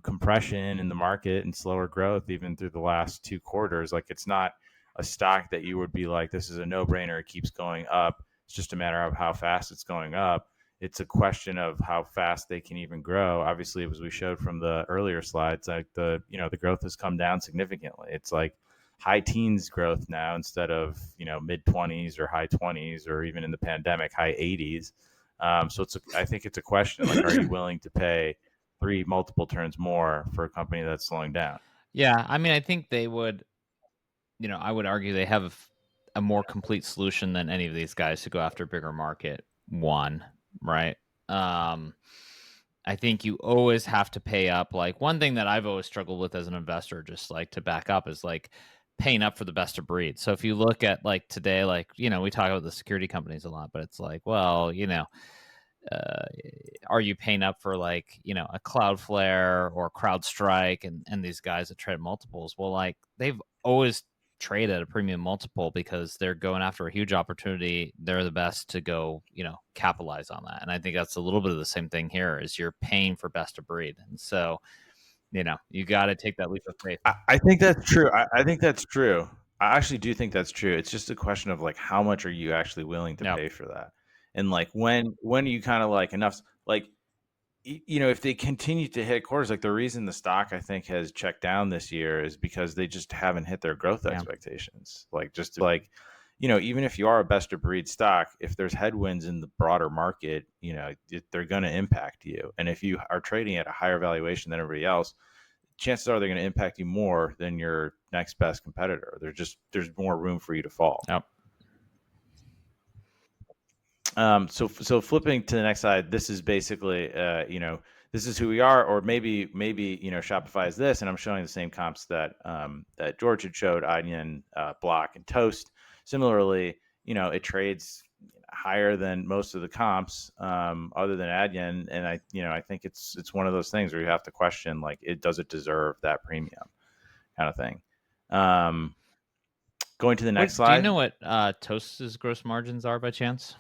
compression in the market and slower growth even through the last 2 quarters. Like, it's not a stock that you would be like, this is a no-brainer, it keeps going up. It's just a matter of how fast it's going up. It's a question of how fast they can even grow. Obviously, as we showed from the earlier slides, like the growth has come down significantly. It's like high teens growth now instead of mid 20s or high 20s, or even in the pandemic high 80s. So I think it's a question, like, are you willing to pay 3 multiple turns more for a company that's slowing down? Yeah, I mean, I think they would. I would argue they have a more complete solution than any of these guys to go after a bigger market. One, right? I think you always have to pay up. Like, one thing that I've always struggled with as an investor, just like to back up, is like paying up for the best of breed. So if you look at like today, like, we talk about the security companies a lot, but it's like, well, are you paying up for like, a Cloudflare or CrowdStrike and these guys that trade multiples? Well, like, they've always trade at a premium multiple because they're going after a huge opportunity. They're the best to go, capitalize on that. And I think that's a little bit of the same thing here, is you're paying for best of breed. And so, you got to take that leap of faith. I think that's true. I think that's true. I actually do think that's true. It's just a question of like, how much are you actually willing to pay for that? And like when are you kind of like enough, like, you know, if they continue to hit quarters, like the reason the stock I think has checked down this year is because they just haven't hit their growth expectations. Like just like, you know, even if you are a best of breed stock, if there's headwinds in the broader market, you know, they're going to impact you. And if you are trading at a higher valuation than everybody else, chances are they're going to impact you more than your next best competitor. There's more room for you to fall. Yep. So flipping to the next slide, this is basically, you know, this is who we are, or maybe, you know, Shopify is this, and I'm showing the same comps that that George had showed, Onion, Block, and Toast. Similarly, you know, it trades higher than most of the comps, other than Adyen, and I think it's one of those things where you have to question, like, does it deserve that premium, kind of thing. Going to the next slide. Do you know what Toast's gross margins are by chance?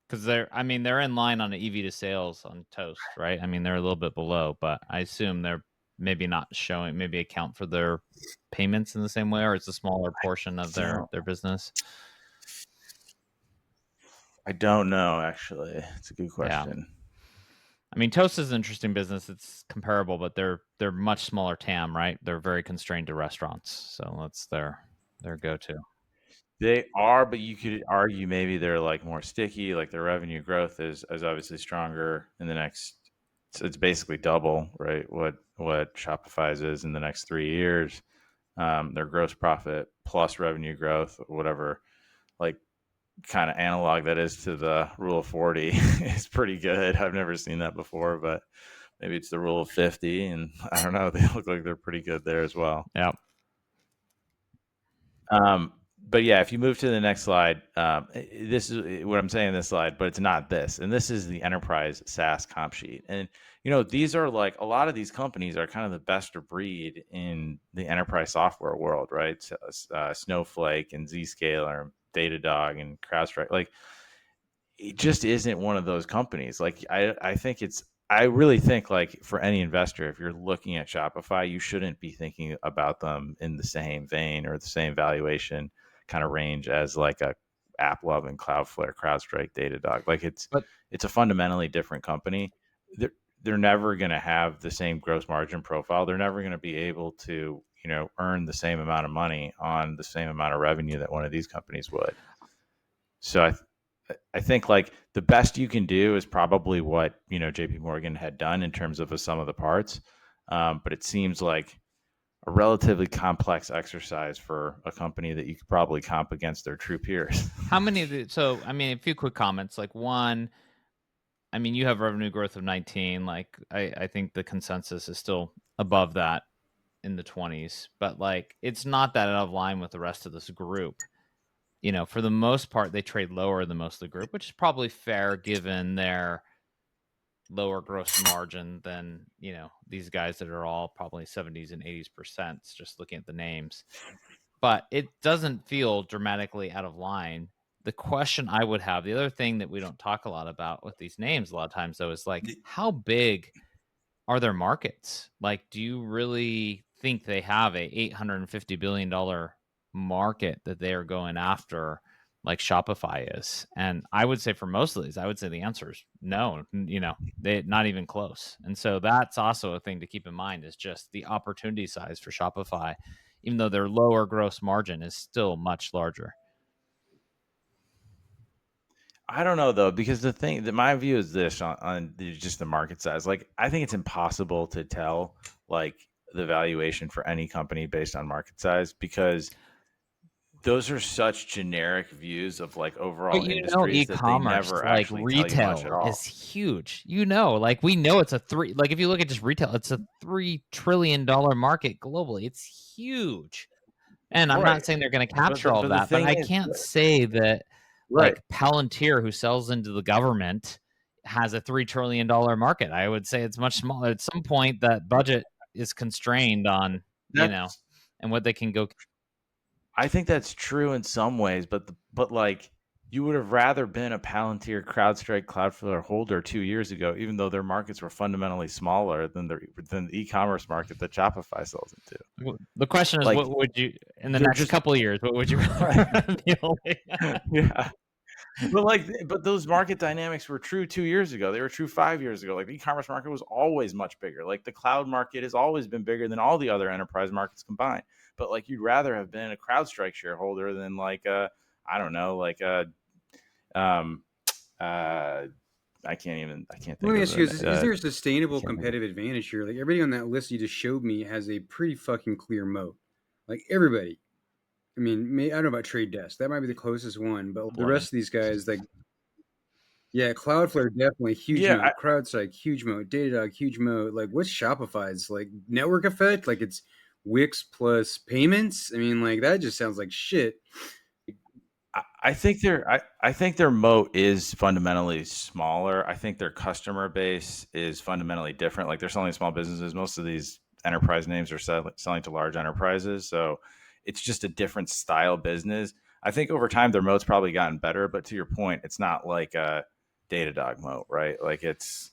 Because they're in line on an EV to sales on Toast, right? I mean, they're a little bit below, but I assume they're maybe not showing, maybe account for their payments in the same way, or it's a smaller portion of their business. I don't know, actually. It's a good question. Yeah. I mean, Toast is an interesting business. It's comparable, but they're much smaller TAM, right? They're very constrained to restaurants, so that's their go-to. They are, but you could argue maybe they're like more sticky. Like their revenue growth is obviously stronger in the next. So it's basically double, right? What Shopify's is in the next 3 years. Their gross profit plus revenue growth, whatever, like kind of analog that is to the rule of 40 is pretty good. I've never seen that before, but maybe it's the rule of 50, and I don't know. They look like they're pretty good there as well. Yeah. But yeah, if you move to the next slide, this is what I'm saying in this slide, but it's not this. And this is the enterprise SaaS comp sheet. And, you know, these are like, a lot of these companies are kind of the best of breed in the enterprise software world, right? So, Snowflake and Zscaler, Datadog and CrowdStrike. Like, it just isn't one of those companies. Like, I really think, like, for any investor, if you're looking at Shopify, you shouldn't be thinking about them in the same vein or the same valuation kind of range as like a AppLovin and Cloudflare, CrowdStrike, Datadog. Like it's a fundamentally different company. They're never going to have the same gross margin profile. They're never going to be able to, you know, earn the same amount of money on the same amount of revenue that one of these companies would. So I think like the best you can do is probably what, you know, JP Morgan had done in terms of a sum of the parts. But it seems like a relatively complex exercise for a company that you could probably comp against their true peers. How many of the, so, I mean, a few quick comments. Like one, I mean, you have revenue growth of 19. Like I think the consensus is still above that in the 20s, but like, it's not that out of line with the rest of this group. You know, for the most part, they trade lower than most of the group, which is probably fair given their lower gross margin than, you know, these guys that are all probably 70s and 80%, just looking at the names. But it doesn't feel dramatically out of line. The question I would have, the other thing that we don't talk a lot about with these names a lot of times, though, is like, how big are their markets? Like, do you really think they have a $850 billion market that they are going after like Shopify is? And I would say for most of these, I would say the answer is no, you know, they not even close. And so that's also a thing to keep in mind, is just the opportunity size for Shopify, even though their lower gross margin is still much larger. I don't know though, because the thing that my view is this on just the market size. Like, I think it's impossible to tell like the valuation for any company based on market size, because those are such generic views of like overall industries that they never like actually retail tell you much at all. is huge. You know, like we know it's like if you look at just retail, it's a $3 trillion market globally. It's huge. And I'm not saying they're going to capture all that, but I can't say that like Palantir, who sells into the government, has a $3 trillion market. I would say it's much smaller. At some point, that budget is constrained on, you know, and what they can go. I think that's true in some ways, but like, you would have rather been a Palantir, CrowdStrike, Cloudflare holder 2 years ago, even though their markets were fundamentally smaller than the e-commerce market that Shopify sells into. The question is, like, what would you, in the next couple of years, what would you be holding? Yeah. But those market dynamics were true 2 years ago. They were true 5 years ago. Like the e-commerce market was always much bigger. Like the cloud market has always been bigger than all the other enterprise markets combined. But like you'd rather have been a CrowdStrike shareholder than like a, I don't know, like a, I can't think. Let me of ask you: it. is there a sustainable competitive advantage here? Like everybody on that list you just showed me has a pretty fucking clear moat. Like everybody. I mean, I don't know about Trade Desk. That might be the closest one, but the rest of these guys, like, yeah, Cloudflare definitely huge moat. CrowdStrike huge moat. Datadog huge moat. Like, what's Shopify's like network effect? Like, it's Wix plus payments. I mean, like that just sounds like shit. I think their moat is fundamentally smaller. I think their customer base is fundamentally different. Like they're selling to small businesses. Most of these enterprise names are selling to large enterprises. So it's just a different style business. I think over time their moat's probably gotten better, but to your point, it's not like a Datadog moat, right? Like it's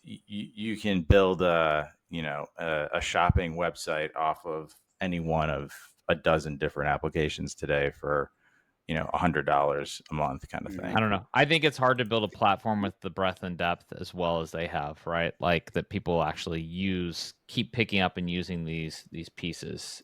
you can build a shopping website off of any one of a dozen different applications today for $100 a month kind of thing. I don't know. I think it's hard to build a platform with the breadth and depth as well as they have, right? Like that people actually keep picking up and using these pieces.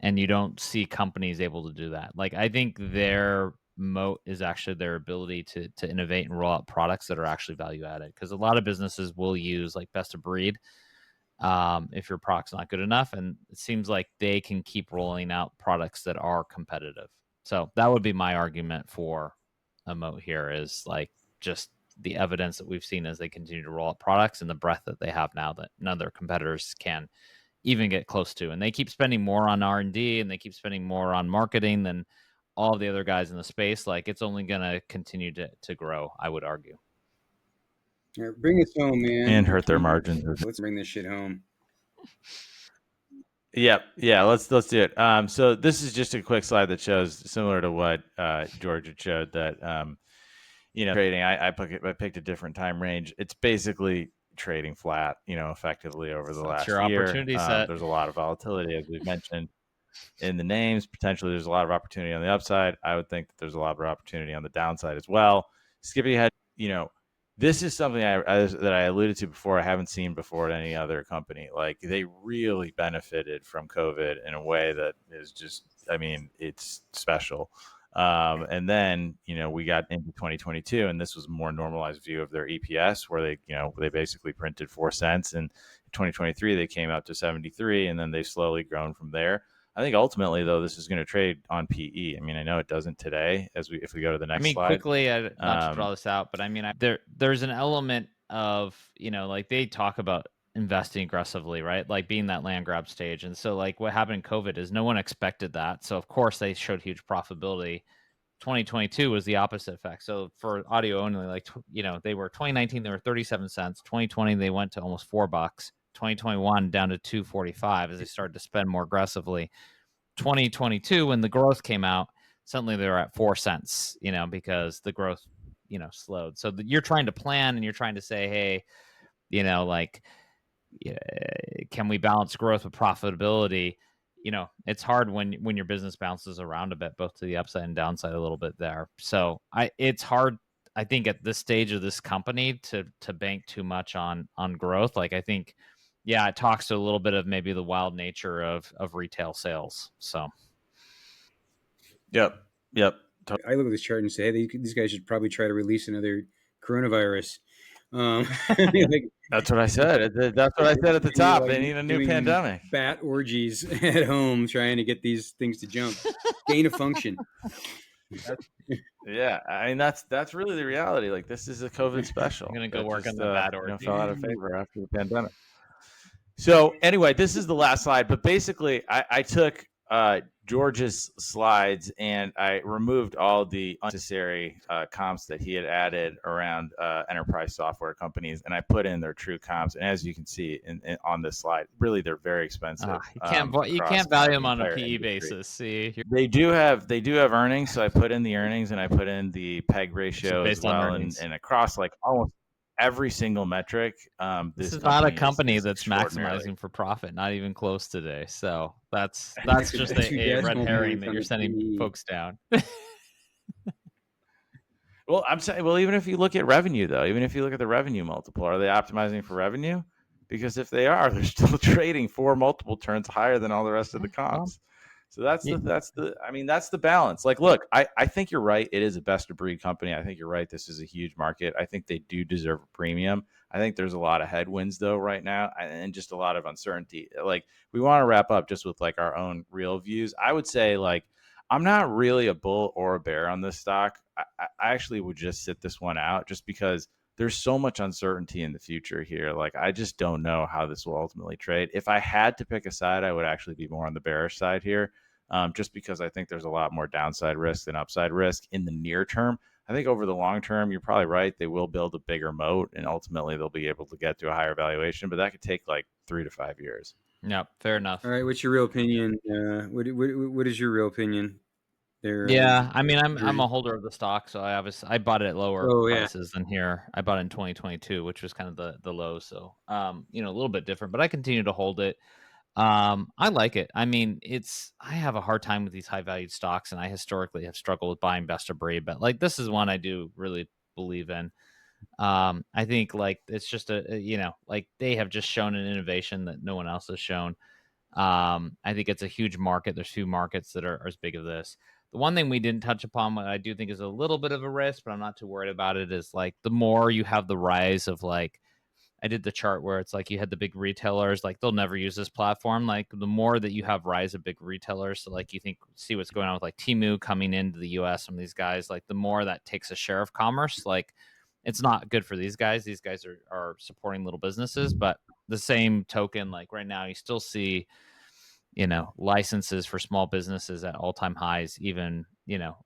And you don't see companies able to do that. Like I think their moat is actually their ability to innovate and roll out products that are actually value added. Because a lot of businesses will use like best of breed if your product's not good enough. And it seems like they can keep rolling out products that are competitive. So that would be my argument for a moat here is like just the evidence that we've seen as they continue to roll out products and the breadth that they have now that none of their competitors can even get close to. And they keep spending more on R&D and they keep spending more on marketing than all the other guys in the space. Like it's only going to continue to grow, I would argue. All right, bring us home, man. And hurt their margins. Let's bring this shit home. Yep. Yeah. Let's do it. So this is just a quick slide that shows similar to what George had showed that trading. I picked a different time range. It's basically trading flat, effectively over the last your year. opportunity set. There's a lot of volatility, as we've mentioned in the names. Potentially, there's a lot of opportunity on the upside. I would think that there's a lot of opportunity on the downside as well. Skipping ahead, this is something that I alluded to before. I haven't seen before at any other company. Like they really benefited from COVID in a way that is just, it's special. And then, we got into 2022 and this was a more normalized view of their EPS where they basically printed 4 cents. And in 2023, they came out to 73 and then they've slowly grown from there. I think ultimately, though, this is going to trade on PE. I know it doesn't today. If we go to the next slide. Quickly, not to draw this out, but there's an element of like they talk about investing aggressively, right? Like being that land grab stage, and so like what happened in COVID is no one expected that. So of course they showed huge profitability. 2022 was the opposite effect. So for audio only, like they were 2019 they were 37 cents. 2020 they went to almost $4. 2021 down to $2.45 as they started to spend more aggressively. 2022, when the growth came out, suddenly they were at 4 cents, because the growth, slowed. So you're trying to plan and you're trying to say, hey, can we balance growth with profitability? It's hard when your business bounces around a bit, both to the upside and downside a little bit there. So it's hard, I think, at this stage of this company to bank too much on growth. Like I think, yeah, it talks to a little bit of maybe the wild nature of retail sales. So, yep. I look at this chart and say, hey, these guys should probably try to release another coronavirus. That's what I said. That's what I said at the top. They need a new pandemic. Bat orgies at home, trying to get these things to jump, gain of function. Yeah, that's really the reality. Like this is a COVID special. I'm gonna go work on the bat orgy. Fell out of favor after the pandemic. So anyway, this is the last slide. But basically, I took George's slides and I removed all the unnecessary comps that he had added around enterprise software companies, and I put in their true comps. And as you can see on this slide, really they're very expensive. You can't value them on a PE basis. See, they do have earnings, so I put in the earnings and I put in the PEG ratio as well, and across like almost every single metric. This is not a company that's maximizing for profit, not even close today. So that's just a red herring that you're sending folks down. Well, I'm saying, well, even if you look at revenue, though, even if you look at the revenue multiple, are they optimizing for revenue? Because if they are, they're still trading 4 multiple turns higher than all the rest of the comps. So that's the balance. Like, look, I think you're right. It is a best of breed company. I think you're right. This is a huge market. I think they do deserve a premium. I think there's a lot of headwinds though right now, and just a lot of uncertainty. Like, we want to wrap up just with like our own real views. I would say, like, I'm not really a bull or a bear on this stock. I actually would just sit this one out just because there's so much uncertainty in the future here. Like, I just don't know how this will ultimately trade. If I had to pick a side, I would actually be more on the bearish side here, just because I think there's a lot more downside risk than upside risk in the near term. I think over the long term, you're probably right. They will build a bigger moat, and ultimately they'll be able to get to a higher valuation, but that could take like 3 to 5 years. Yeah, fair enough. All right, what's your real opinion? What is your real opinion there? Yeah, I mean, I'm Georgie? a holder of the stock, so I bought it at lower prices than here. I bought it in 2022, which was kind of the low. So, a little bit different, but I continue to hold it. I like it. I mean, I have a hard time with these high valued stocks, and I historically have struggled with buying best of breed, but like this is one I do really believe in. I think like it's just like they have just shown an innovation that no one else has shown. I think it's a huge market. There's few markets that are as big as this. The one thing we didn't touch upon, what I do think is a little bit of a risk, but I'm not too worried about it, is like the more you have the rise of like, I did the chart where it's like you had the big retailers, like they'll never use this platform. Like the more that you have rise of big retailers, so like you see what's going on with like Temu coming into the US, some of these guys, like the more that takes a share of commerce, like it's not good for these guys. These guys are supporting little businesses, but the same token, like right now you still see licenses for small businesses at all-time highs. Even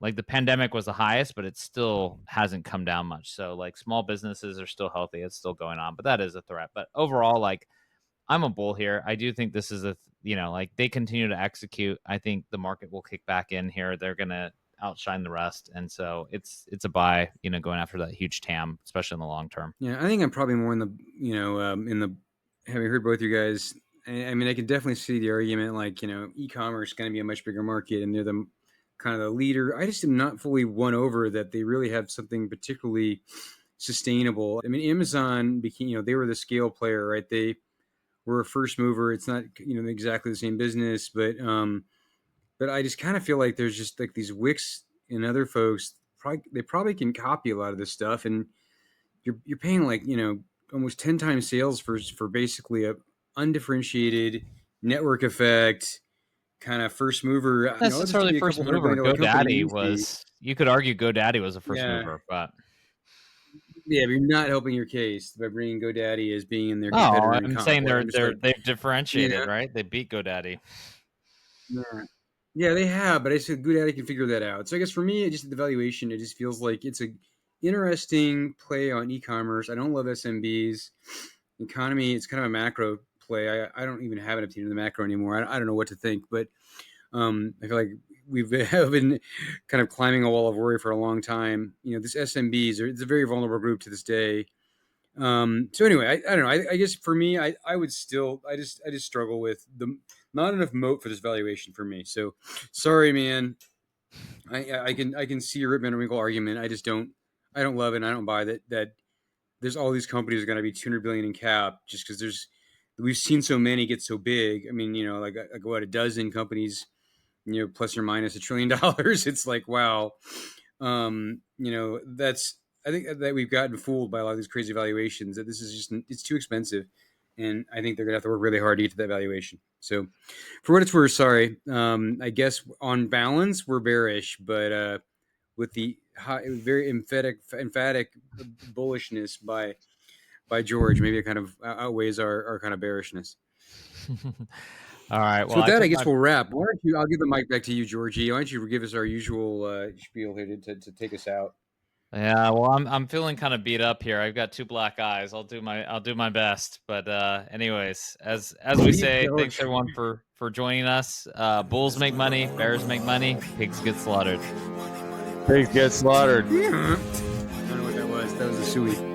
like the pandemic was the highest, but it still hasn't come down much. So like small businesses are still healthy, it's still going on, but that is a threat. But overall, like I'm a bull here. I do think this is like they continue to execute. I think the market will kick back in here. They're gonna outshine the rest, and so it's a buy, going after that huge TAM, especially in the long term. Yeah, I think I'm probably more in the having heard both you guys. I mean, I can definitely see the argument, like e-commerce is going to be a much bigger market, and they're the kind of the leader. I just am not fully won over that they really have something particularly sustainable. I mean, Amazon became, they were the scale player, right? They were a first mover. It's not exactly the same business, but I just kind of feel like there's just like these Wix and other folks. They probably can copy a lot of this stuff, and you're paying like almost 10 times sales for basically a undifferentiated network effect kind of first mover. Not necessarily first mover. GoDaddy was. You could argue GoDaddy was a first mover, but yeah, but you're not helping your case by bringing GoDaddy as being in their competitor. I'm saying they've differentiated, right? They beat GoDaddy. Yeah, they have, but I said GoDaddy can figure that out. So I guess for me, the valuation, it just feels like it's a interesting play on e-commerce. I don't love SMBs. Economy, it's kind of a macro play. I don't even have an opinion on the macro anymore. I don't know what to think, but I feel like we've been kind of climbing a wall of worry for a long time. This SMBs, it's a very vulnerable group to this day. So anyway, I don't know. I guess for me, I would still, I just struggle with not enough moat for this valuation for me. So sorry, man. I can see your Rip Van Winkle argument. I don't love it. And I don't buy that there's all these companies are going to be 200 billion in cap just because we've seen so many get so big. I mean, like what, a dozen companies, plus or minus $1 trillion. It's like, wow. I think that we've gotten fooled by a lot of these crazy valuations, that this is just, it's too expensive. And I think they're going to have to work really hard to get to that valuation. So for what it's worth, sorry. I guess on balance, we're bearish, but with the very emphatic bullishness by George, maybe it kind of outweighs our kind of bearishness. All right. Well, so with that, I guess we'll wrap. Why don't you? I'll give the mic back to you, Georgie. Why don't you give us our usual spiel here to take us out? Yeah, well, I'm feeling kind of beat up here. I've got 2 black eyes. I'll do my best. But anyways, as we say, thanks everyone for joining us. Bulls make money, bears make money, pigs get slaughtered. Pigs get slaughtered. I don't know what that was. That was a suey.